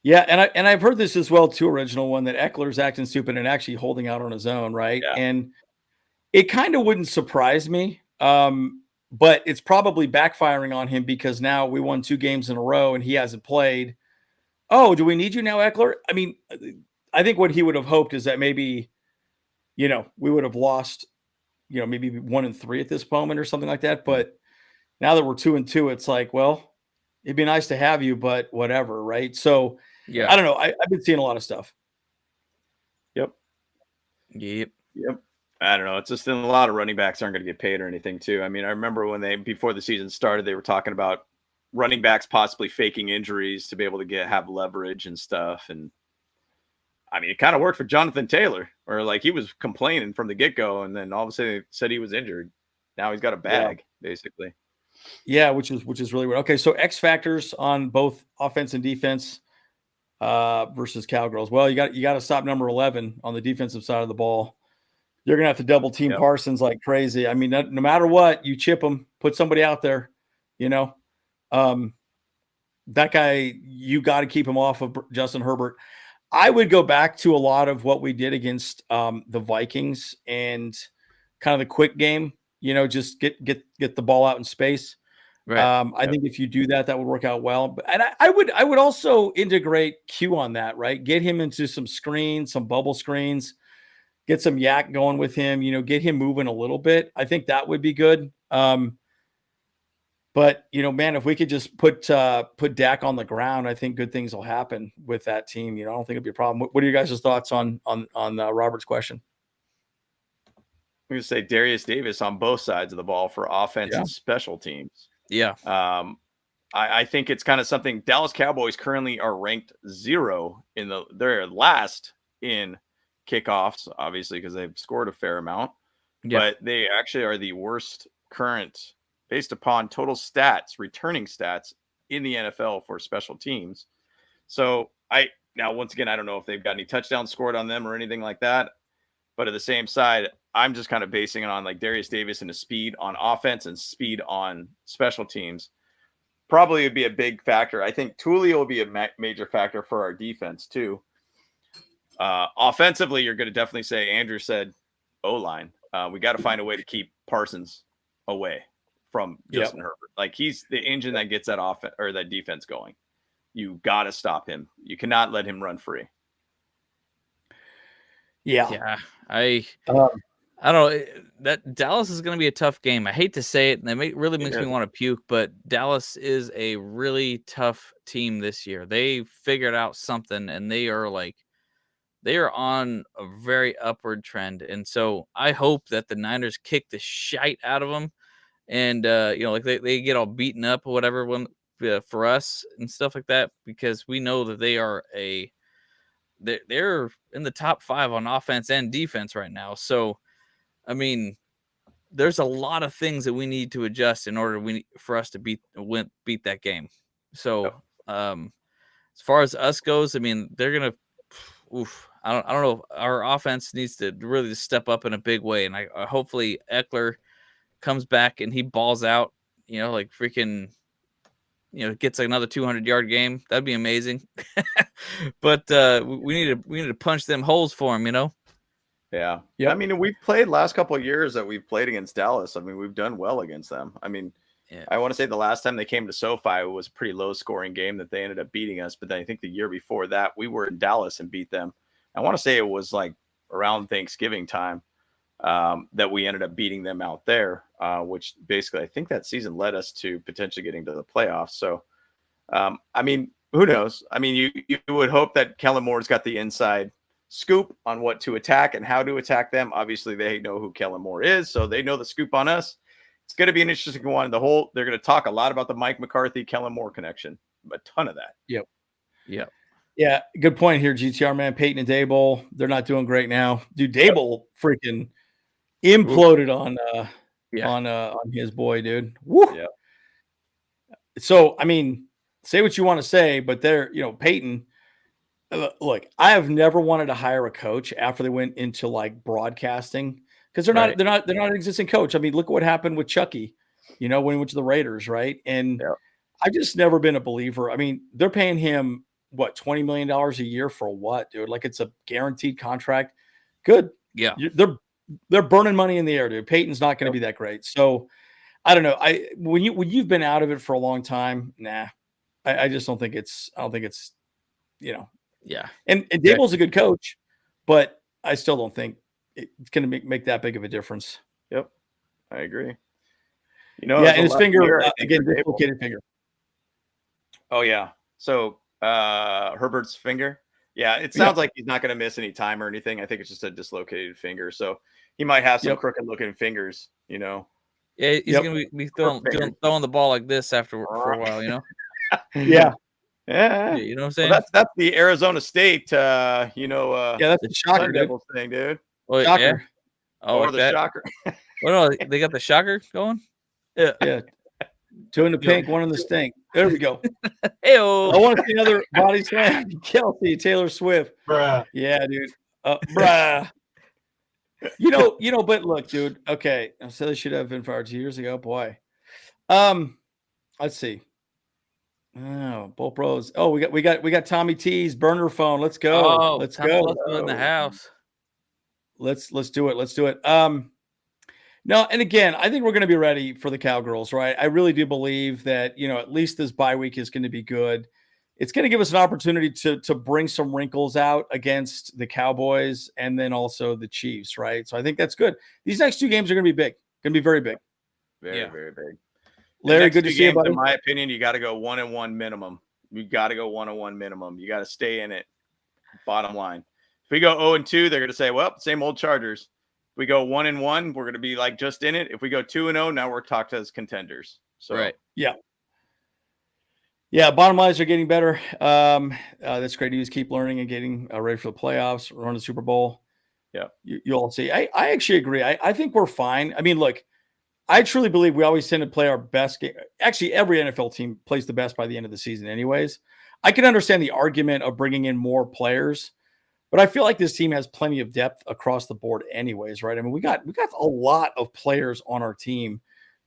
Yeah, and I've heard this as well too, original one, that Eckler's acting stupid and actually holding out on his own, right? Yeah. And it kind of wouldn't surprise me, but it's probably backfiring on him because now we won 2 games in a row and he hasn't played. Oh, do we need you now, Eckler? I mean, I think what he would have hoped is that maybe, we would have lost, maybe 1-3 at this moment or something like that. But now that we're 2-2, it's like, well, it'd be nice to have you, but whatever, right? So, yeah, I don't know. I've been seeing a lot of stuff. Yep. I don't know. It's just a lot of running backs aren't going to get paid or anything, too. I mean, I remember when before the season started, they were talking about running backs possibly faking injuries to be able to have leverage and stuff. And I mean, it kind of worked for Jonathan Taylor, or like he was complaining from the get-go, and then all of a sudden they said he was injured. Now he's got a bag, basically. Yeah, which is really weird. Okay, so X factors on both offense and defense versus Cowgirls. Well, you got to stop number 11 on the defensive side of the ball. You're gonna have to double team Parsons like crazy. I mean, no matter what, you chip him, put somebody out there. That guy, you got to keep him off of Justin Herbert. I would go back to a lot of what we did against the Vikings and kind of the quick game. Just get the ball out in space. Right. I think if you do that, that would work out well. And I would also integrate Q on that, right? Get him into some screens, some bubble screens, get some yak going with him, get him moving a little bit. I think that would be good. But man, if we could just put Dak on the ground, I think good things will happen with that team. I don't think it'd be a problem. What are you guys' thoughts on Robert's question? going to say Darius Davis on both sides of the ball for offense Yeah. and special teams. Yeah. I think it's kind of something. Dallas Cowboys currently are ranked 0 they're last in kickoffs, obviously, because they've scored a fair amount, Yeah. but they actually are the worst current based upon total stats, returning stats in the NFL for special teams. So now, once again, I don't know if they've got any touchdowns scored on them or anything like that. But at the same side, I'm just kind of basing it on like Darius Davis and the speed on offense and speed on special teams. Probably would be a big factor. I think Tulio will be a major factor for our defense too. Offensively, you're going to definitely say, Andrew said, O-line. We got to find a way to keep Parsons away from Justin Herbert. Like, he's the engine that gets that offense or that defense going. You got to stop him. You cannot let him run free. Yeah. I don't know. That Dallas is going to be a tough game. I hate to say it, and that really makes me want to puke, but Dallas is a really tough team this year. They figured out something, and they are on a very upward trend. And so I hope that the Niners kick the shite out of them, and like they get all beaten up or whatever for us and stuff like that, because we know that they're in the top 5 on offense and defense right now. So, I mean, there's a lot of things that we need to adjust in order for us to beat that game. So, as far as us goes, I mean, they're gonna. I don't know. Our offense needs to really step up in a big way, and I hopefully Eckler comes back and he balls out. Like freaking. Gets another 200-yard game. That'd be amazing. But we need to punch them holes for him. Yeah. Yep. I mean, we've played last couple of years that we've played against Dallas. I mean, we've done well against them. I mean, I want to say the last time they came to SoFi, it was a pretty low scoring game that they ended up beating us. But then I think the year before that, we were in Dallas and beat them. I want to say it was like around Thanksgiving time that we ended up beating them out there, which basically I think that season led us to potentially getting to the playoffs. So, I mean, who knows? I mean, you would hope that Kellen Moore's got the inside scoop on what to attack and how to attack them. Obviously, they know who Kellen Moore is, so they know the scoop on us. It's going to be an interesting one. They're going to talk a lot about the Mike McCarthy, Kellen Moore connection, a ton of that. Yep. Yeah. Good point here, GTR man. Peyton and Dable, they're not doing great now. Dude, Dable freaking imploded on his boy, dude. Woo. Yeah. So, I mean, say what you want to say, but Peyton. Look, I have never wanted to hire a coach after they went into like broadcasting, because they're not an existing coach. I mean, look at what happened with Chucky, when he went to the Raiders, right? And I've just never been a believer. I mean, they're paying him what, $20 million a year for what, dude? Like, it's a guaranteed contract. Good. Yeah. They're burning money in the air, dude. Peyton's not going to be that great. So I don't know. When you've been out of it for a long time, I just don't think it's. Yeah. And Dable's a good coach, but I still don't think it's going to make that big of a difference. Yep. I agree. And his finger, again, dislocated finger. Oh, yeah. So Herbert's finger. Yeah, it sounds like he's not going to miss any time or anything. I think it's just a dislocated finger. So he might have some crooked looking fingers, Yeah, he's going to be throwing the ball like this for a while, Yeah. Yeah, you know what I'm saying? Well, that's the Arizona State, that's the shocker, dude. Thing, dude. Oh, shocker. Yeah. Oh, or the shocker. Well, no, they got the shocker going. Yeah. 2 in the pink, 1 in the stink. There we go. Hey-o. I want to see another body slam. Kelsey, Taylor Swift. Bruh. Yeah, dude. Bruh. But look, dude. Okay, I said they should have been fired 2 years ago. Boy. Let's see. Oh, both bros. Oh, we got Tommy T's burner phone. Let's go. Oh, let's Tommy go. in the house. Let's do it. Let's do it. No, and again, I think we're going to be ready for the Cowgirls, right? I really do believe that, at least this bye week is going to be good. It's going to give us an opportunity to bring some wrinkles out against the Cowboys and then also the Chiefs, right? So I think that's good. These next 2 games are going to be big. Going to be very big. Very, very big. Larry, good to see you, buddy. In my opinion, you got to go 1-1 minimum. You got to go 1-1 minimum. You got to stay in it. Bottom line. If we go 0-2, they're going to say, well, same old Chargers. If we go 1-1, we're going to be like just in it. If we go 2-0, now we're talked as contenders. So Right. Yeah, bottom lines are getting better. That's great news. Keep learning and getting ready for the playoffs, run the Super Bowl. Yeah. You'll see. I actually agree. I think we're fine. I mean, look, I truly believe we always tend to play our best game. Actually, every NFL team plays the best by the end of the season anyways. I can understand the argument of bringing in more players, but I feel like this team has plenty of depth across the board anyways, right? I mean, we got a lot of players on our team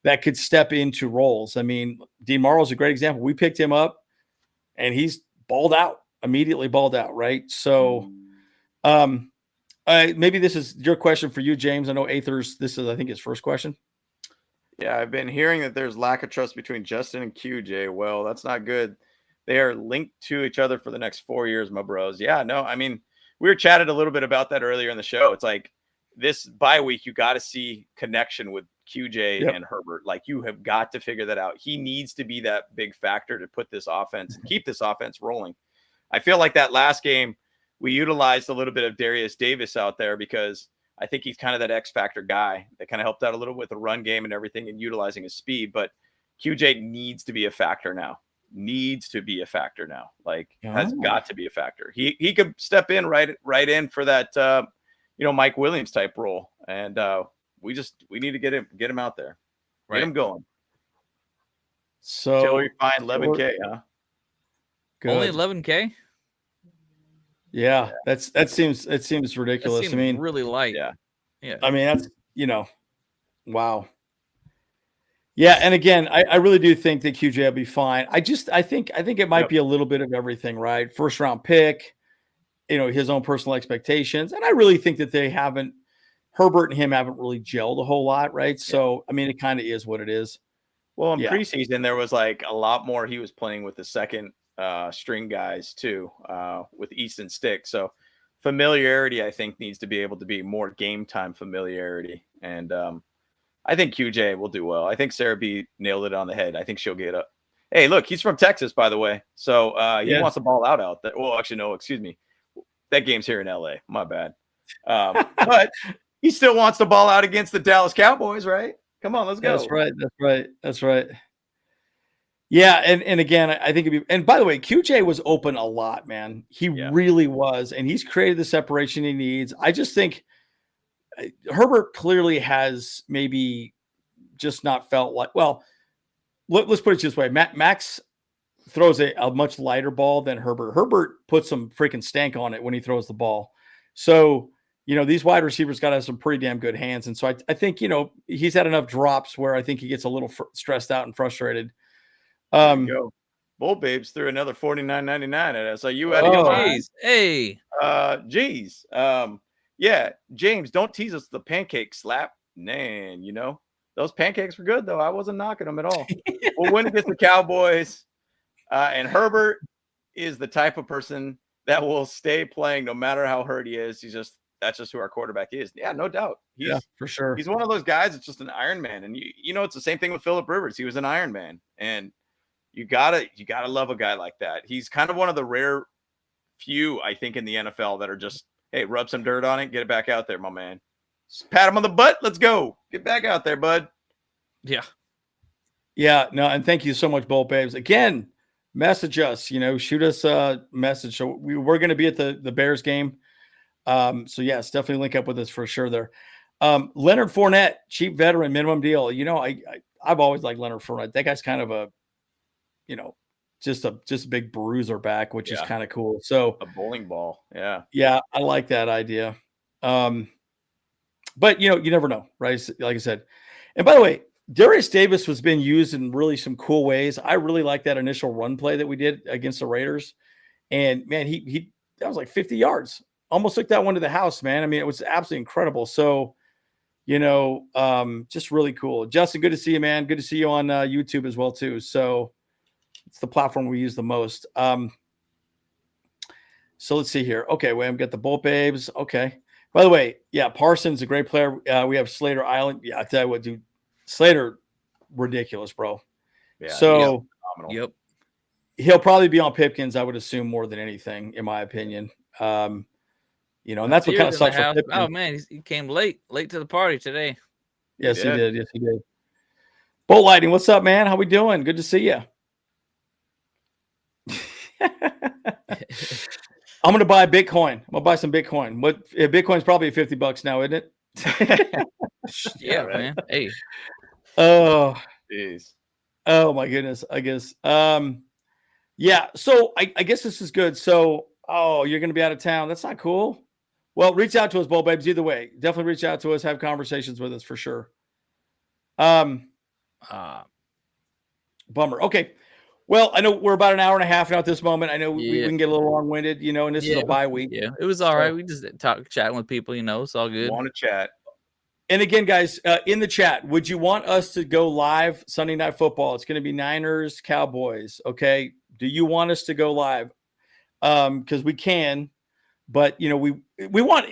that could step into roles. I mean, Dean Marlowe is a great example. We picked him up and he's immediately balled out, right? So maybe this is your question for you, James. I know this is, I think, his first question. Yeah, I've been hearing that there's lack of trust between Justin and QJ. Well, that's not good. They are linked to each other for the next 4 years, my bros. Yeah, no, I mean, we were chatted a little bit about that earlier in the show. It's like this bye week, you got to see connection with QJ and Herbert. Like, you have got to figure that out. He needs to be that big factor to put this offense and keep this offense rolling. I feel like that last game, we utilized a little bit of Darius Davis out there because I think he's kind of that X factor guy that kind of helped out a little with the run game and everything and utilizing his speed. But QJ needs to be a factor now. Like, has got to be a factor. He could step in right in for that Mike Williams type role. And we need to get him out there. Get him going. So Tillery fine 11K, huh? Good. Only 11K? Yeah, that seems ridiculous. I mean, really light. Yeah. I mean, that's wow. Yeah, and again, I really do think that QJ will be fine. I think it might be a little bit of everything, right? First round pick, his own personal expectations, and I really think that Herbert and him haven't really gelled a whole lot, right? So I mean, it kind of is what it is. Well, in preseason, there was like a lot more. He was playing with the second string guys too, with Easton Stick. So familiarity, I think, needs to be able to be more game time familiarity. And I think QJ will do well. I think Sarah B nailed it on the head. I think she'll get up. Hey, look, he's from Texas, by the way. So he wants the ball out there. Well, actually, no, excuse me. That game's here in LA. My bad. But he still wants the ball out against the Dallas Cowboys, right? Come on, let's go. That's right. Yeah, and again, I think and by the way, QJ was open a lot, man. He really was, and he's created the separation he needs. I just think Herbert clearly has maybe just not felt like, well, let's put it this way. Max throws a much lighter ball than Herbert. Herbert puts some freaking stank on it when he throws the ball. So, these wide receivers got to have some pretty damn good hands. And so I think, he's had enough drops where I think he gets a little stressed out and frustrated. Go. Bull Babes threw another $49.99 at us. Are you out of your mind? Hey. Geez. Yeah, James, don't tease us with the pancake slap. Man, those pancakes were good, though. I wasn't knocking them at all. We'll win against the Cowboys. And Herbert is the type of person that will stay playing no matter how hurt he is. That's just who our quarterback is. Yeah, no doubt. For sure. He's one of those guys that's just an Iron Man. And it's the same thing with Phillip Rivers. He was an Iron Man. And you gotta love a guy like that. He's kind of one of the rare few, I think, in the NFL that are just, hey, rub some dirt on it, get it back out there, my man. Just pat him on the butt. Let's go. Get back out there, bud. Yeah. Yeah. No, and thank you so much, Bolt Babes. Again, message us, shoot us a message. So we're going to be at the Bears game. So yes, definitely link up with us for sure there. Leonard Fournette, cheap veteran, minimum deal. I've always liked Leonard Fournette. That guy's kind of a, just a big bruiser back, which is kind of cool. So a bowling ball. Yeah. Yeah. I like that idea. But you never know, right? Like I said, and by the way, Darius Davis was being used in really some cool ways. I really like that initial run play that we did against the Raiders. And man, that was like 50 yards. Almost took that one to the house, man. I mean, it was absolutely incredible. So, just really cool. Justin, good to see you, man. Good to see you on YouTube as well, too. So it's the platform we use the most. So let's see here. Okay, we have got the Bolt Babes. Okay. By the way, Parsons, a great player. We have Slater Island. Yeah, I tell you what, dude. Slater, ridiculous, bro. Yeah. So, Yep. He'll probably be on Pipkins, I would assume, more than anything, in my opinion. And that's what kind of Beer's in the sucks for house. Pippen. Oh man, he came late to the party today. Yes, he did. Yes, he did. Bolt Lightning, what's up, man? How we doing? Good to see you. I'm going to buy Bitcoin. I'm going to buy some Bitcoin. Bitcoin's probably $50 now, isn't it? Yeah, right. Man. Hey. Oh, jeez. Oh my goodness. I guess. Yeah. So I guess this is good. So, you're going to be out of town. That's not cool. Well, reach out to us, Bolt Babes. Either way, definitely reach out to us. Have conversations with us for sure. Bummer. Okay. Well, I know we're about an hour and a half now at this moment. I know we can get a little long-winded, and this is a bye week. Yeah, it was all right. We just chatting with people, it's all good. Want to chat. And again, guys, in the chat, would you want us to go live Sunday Night Football? It's going to be Niners, Cowboys. Okay. Do you want us to go live? Because we can, but we want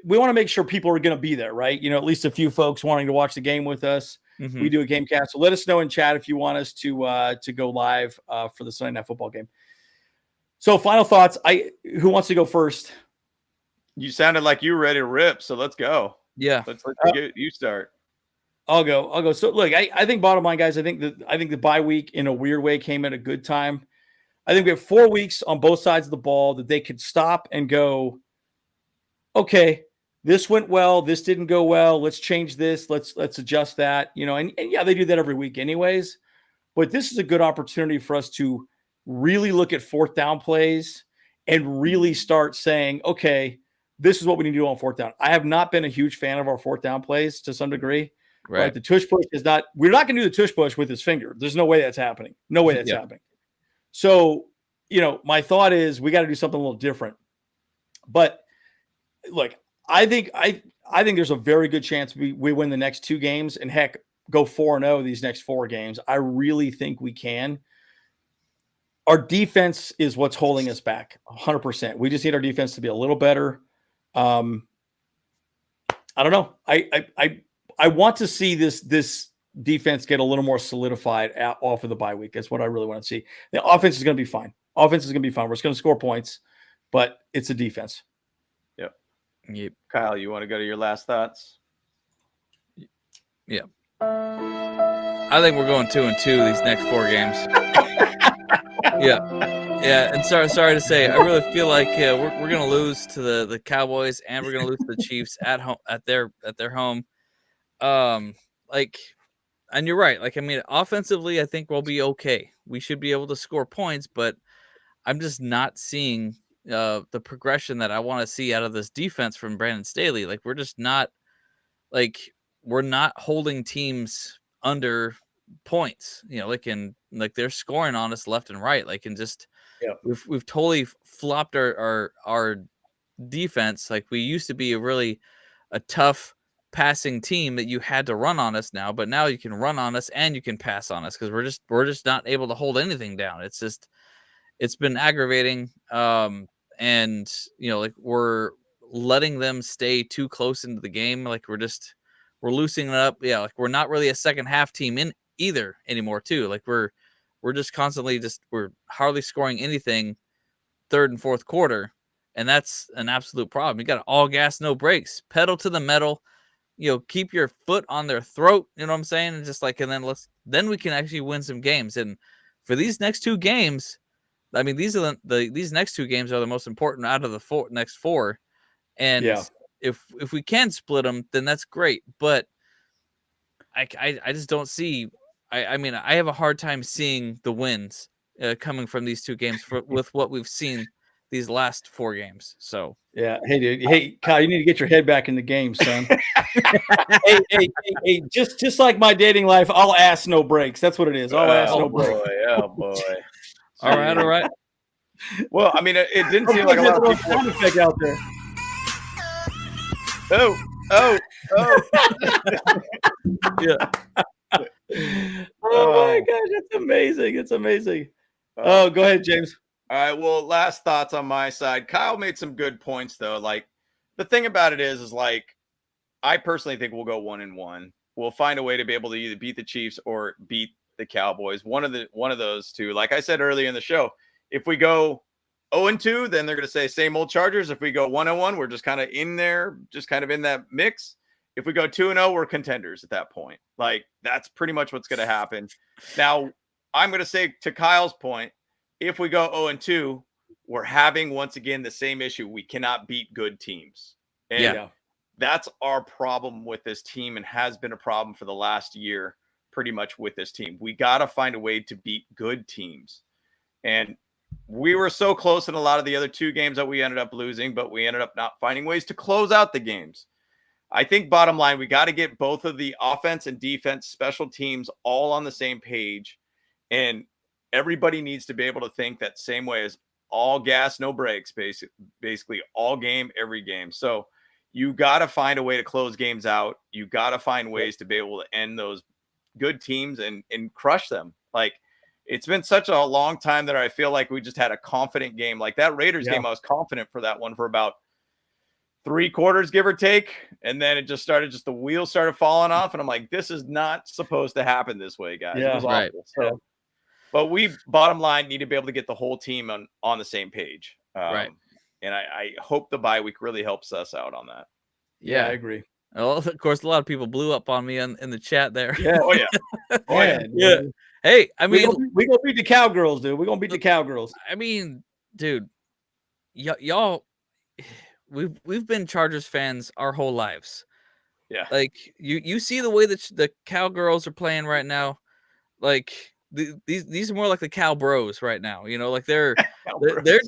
we want to make sure people are going to be there, right? At least a few folks wanting to watch the game with us. Mm-hmm. We do a game cast. So let us know in chat if you want us to go live for the Sunday Night Football game. So final thoughts. Who wants to go first? You sounded like you were ready to rip, so let's go. Yeah, let's you start. I'll go. So look, I think bottom line, guys, I think the bye week in a weird way came at a good time. I think we have 4 weeks on both sides of the ball that they could stop and go, okay, this went well, this didn't go well. Let's change this. Let's adjust that. And yeah, they do that every week anyways. But this is a good opportunity for us to really look at fourth down plays and really start saying, okay, this is what we need to do on fourth down. I have not been a huge fan of our fourth down plays to some degree. Right? The tush push is not. We're not going to do the tush push with his finger. There's no way that's happening. No way that's happening. So, my thought is we got to do something a little different. But look, I think there's a very good chance we win the next 2 games and heck, go 4-0 these next 4 games. I really think we can. Our defense is what's holding us back 100%. We just need our defense to be a little better. I don't know. I want to see this defense get a little more solidified off of the bye week. That's what I really want to see. The offense is going to be fine. We're just going to score points, but it's a defense. Yep. Kyle, you want to go to your last thoughts? Yeah. I think we're going 2-2 these next 4 games. Yeah. And sorry to say, I really feel like we're going to lose to the Cowboys and we're going to lose to the Chiefs at home at their home. And you're right. Offensively, I think we'll be okay. We should be able to score points, but I'm just not seeing the progression that I want to see out of this defense from Brandon Staley. We're just not we're not holding teams under points, they're scoring on us left and right. We've totally flopped our defense. We used to be a tough passing team that you had to run on us now, but now you can run on us and you can pass on us because we're just not able to hold anything down. It's been aggravating. And we're letting them stay too close into the game. We're loosening it up. Yeah. We're not really a second half team in either anymore too. We're just constantly we're hardly scoring anything third and fourth quarter. And that's an absolute problem. You got all gas, no brakes, pedal to the metal, keep your foot on their throat. You know what I'm saying? And then we can actually win some games. And for these next 2 games, these are these next 2 games are the most important out of the next 4. And if we can split them, then that's great. But I just don't see. I have a hard time seeing the wins coming from these 2 games with what we've seen these last 4 games. So yeah, hey dude, hey Kyle, you need to get your head back in the game, son. hey, just like my dating life, I'll ask no breaks. That's what it is. I'll ask no breaks. Oh boy. All right. Well, it didn't seem like a lot of people sound effect out there. Oh. Yeah. Oh my gosh, it's amazing. It's amazing. Oh, go ahead, James. All right. Well, last thoughts on my side. Kyle made some good points though. The thing about it is I personally think we'll go 1-1. We'll find a way to be able to either beat the Chiefs or beat the Cowboys. One of those 2. Like I said earlier in the show, if we go 0-2, then they're going to say same old Chargers. If we go 1-1, we're just kind of in there, just kind of in that mix. If we go 2-0, we're contenders at that point. Like, that's pretty much what's going to happen. Now, I'm going to say, to Kyle's point, if we go 0-2, we're having, once again, the same issue. We cannot beat good teams. And that's our problem with this team, and has been a problem for the last year, pretty much, with this team. We got to find a way to beat good teams. And we were so close in a lot of the other 2 games that we ended up losing, but we ended up not finding ways to close out the games. I think bottom line, we got to get both of the offense and defense, special teams, all on the same page. And everybody needs to be able to think that same way, as all gas, no brakes, basically all game, every game. So you got to find a way to close games out. You got to find ways to be able to end those good teams and crush them. Like, it's been such a long time that I feel like we just had a confident game. Like that Raiders game, I was confident for that one for about 3 quarters, give or take. And then it just the wheels started falling off. And I'm like, this is not supposed to happen this way, guys. It was awful. So, but we, bottom line, need to be able to get the whole team on the same page. And I hope the bye week really helps us out on that. Yeah, I agree. Well, of course, a lot of people blew up on me in the chat there. Yeah. Oh, yeah. Yeah. Hey, I mean, we gonna beat the Cowgirls, dude. We're gonna beat the Cowgirls. I mean, dude, y'all, we've been Chargers fans our whole lives. Yeah. Like, you see the way that the Cowgirls are playing right now. Like, these are more like the Cowbros right now. You know, like they're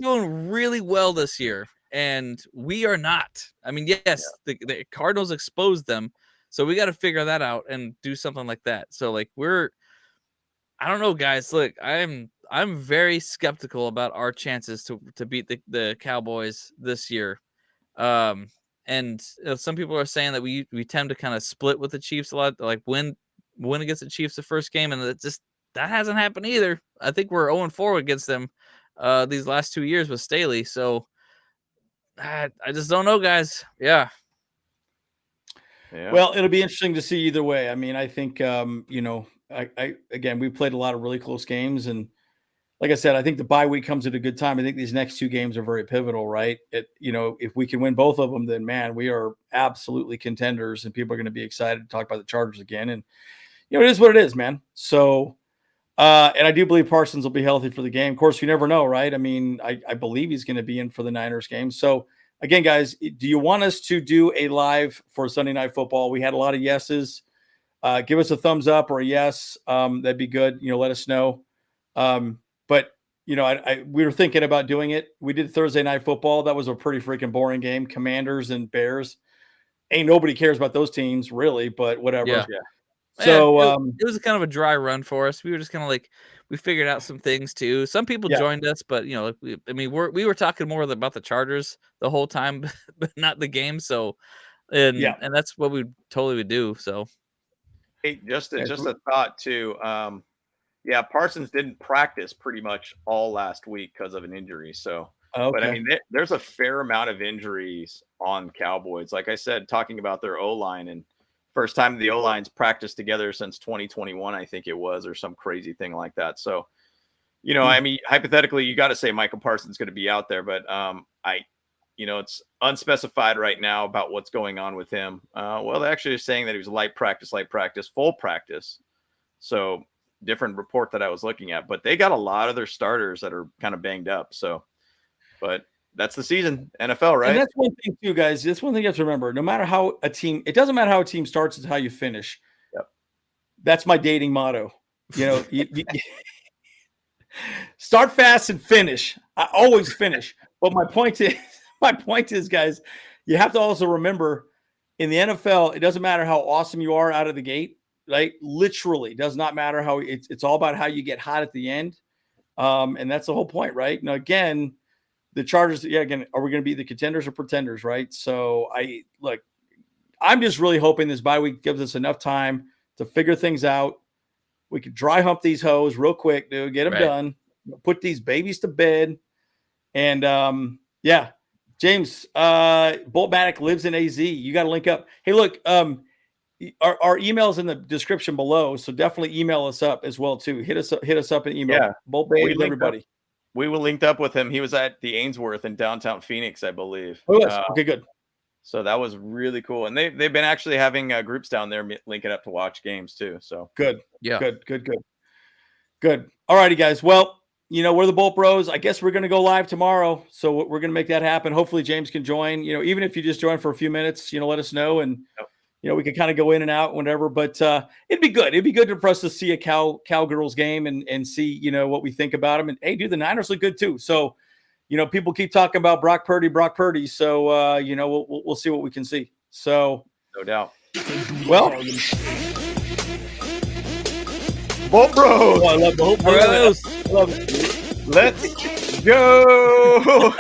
doing really well this year, and we are not. I mean, yes, the Cardinals exposed them, so we got to figure that out and do something like that. So, like, I don't know, guys. Look, I'm very skeptical about our chances to beat the Cowboys this year. And some people are saying that we tend to kind of split with the Chiefs a lot, like win against the Chiefs the first game, and that hasn't happened either. I think we're 0-4 against them these last 2 years with Staley. So I just don't know, guys. Yeah. Well, it'll be interesting to see either way. I mean, I think again, we played a lot of really close games, and like I said, I think the bye week comes at a good time. I think these next 2 games are very pivotal, right? If we can win both of them, then man, we are absolutely contenders, and people are going to be excited to talk about the Chargers again. And it is what it is, man. So, and I do believe Parsons will be healthy for the game. Of course, you never know, right? I mean, I believe he's going to be in for the Niners game. So, again, guys, do you want us to do a live for Sunday Night Football? We had a lot of yeses. Give us a thumbs up or a yes. That'd be good. Let us know. But we were thinking about doing it. We did Thursday Night Football. That was a pretty freaking boring game. Commanders and Bears. Ain't nobody cares about those teams really, but whatever. Yeah. So it was kind of a dry run for us. We were just kind of like, we figured out some things too. Some people joined us, but we were talking more about the Chargers the whole time, but not the game. So, and that's what we totally would do. So, hey, just a thought too. Parsons didn't practice pretty much all last week because of an injury. So, but I mean, there's a fair amount of injuries on Cowboys. Like I said, talking about their O-line, and first time the O-lines practiced together since 2021, I think it was, or some crazy thing like that. So, I mean, hypothetically, you got to say Michael Parsons is going to be out there, but it's unspecified right now about what's going on with him. Well, they're actually saying that he was light practice, full practice. So, different report that I was looking at, but they got a lot of their starters that are kind of banged up. So, but that's the season, NFL, right? And that's one thing too, guys. That's one thing you have to remember. No matter how it doesn't matter how a team starts, it's how you finish. Yep. That's my dating motto. You start fast and finish. I always finish. But my point is, guys, you have to also remember in the NFL, it doesn't matter how awesome you are out of the gate. Right? Literally does not matter how it's all about how you get hot at the end. And that's the whole point, right? Now, again, the Chargers, again, are we going to be the contenders or pretenders, right? So I'm just really hoping this bye week gives us enough time to figure things out. We could dry hump these hoes real quick, dude, get them done, put these babies to bed. And James, Boltmatic lives in AZ. You got to link up. Hey, look, our email's in the description below, so definitely email us up as well too. Hit us up in email. Yeah, Bolt Babes, everybody. We were linked up with him. He was at the Ainsworth in downtown Phoenix, I believe. Oh, yes. Okay, good. So that was really cool. And they've been actually having groups down there linking up to watch games too. So good. Yeah. Good. All righty, guys. Well, we're the Bolt Bros. I guess we're going to go live tomorrow. So we're going to make that happen. Hopefully James can join, even if you just join for a few minutes, let us know. And, we can kind of go in and out, whatever, but it'd be good. It'd be good for us to see a Cowgirls game and see, what we think about them. And hey, dude, the Niners look good too. So, people keep talking about Brock Purdy. So, we'll see what we can see. So no doubt. Well, Bolt Bros. oh, I love Bolt Bros. Bros. I love it. Let's go.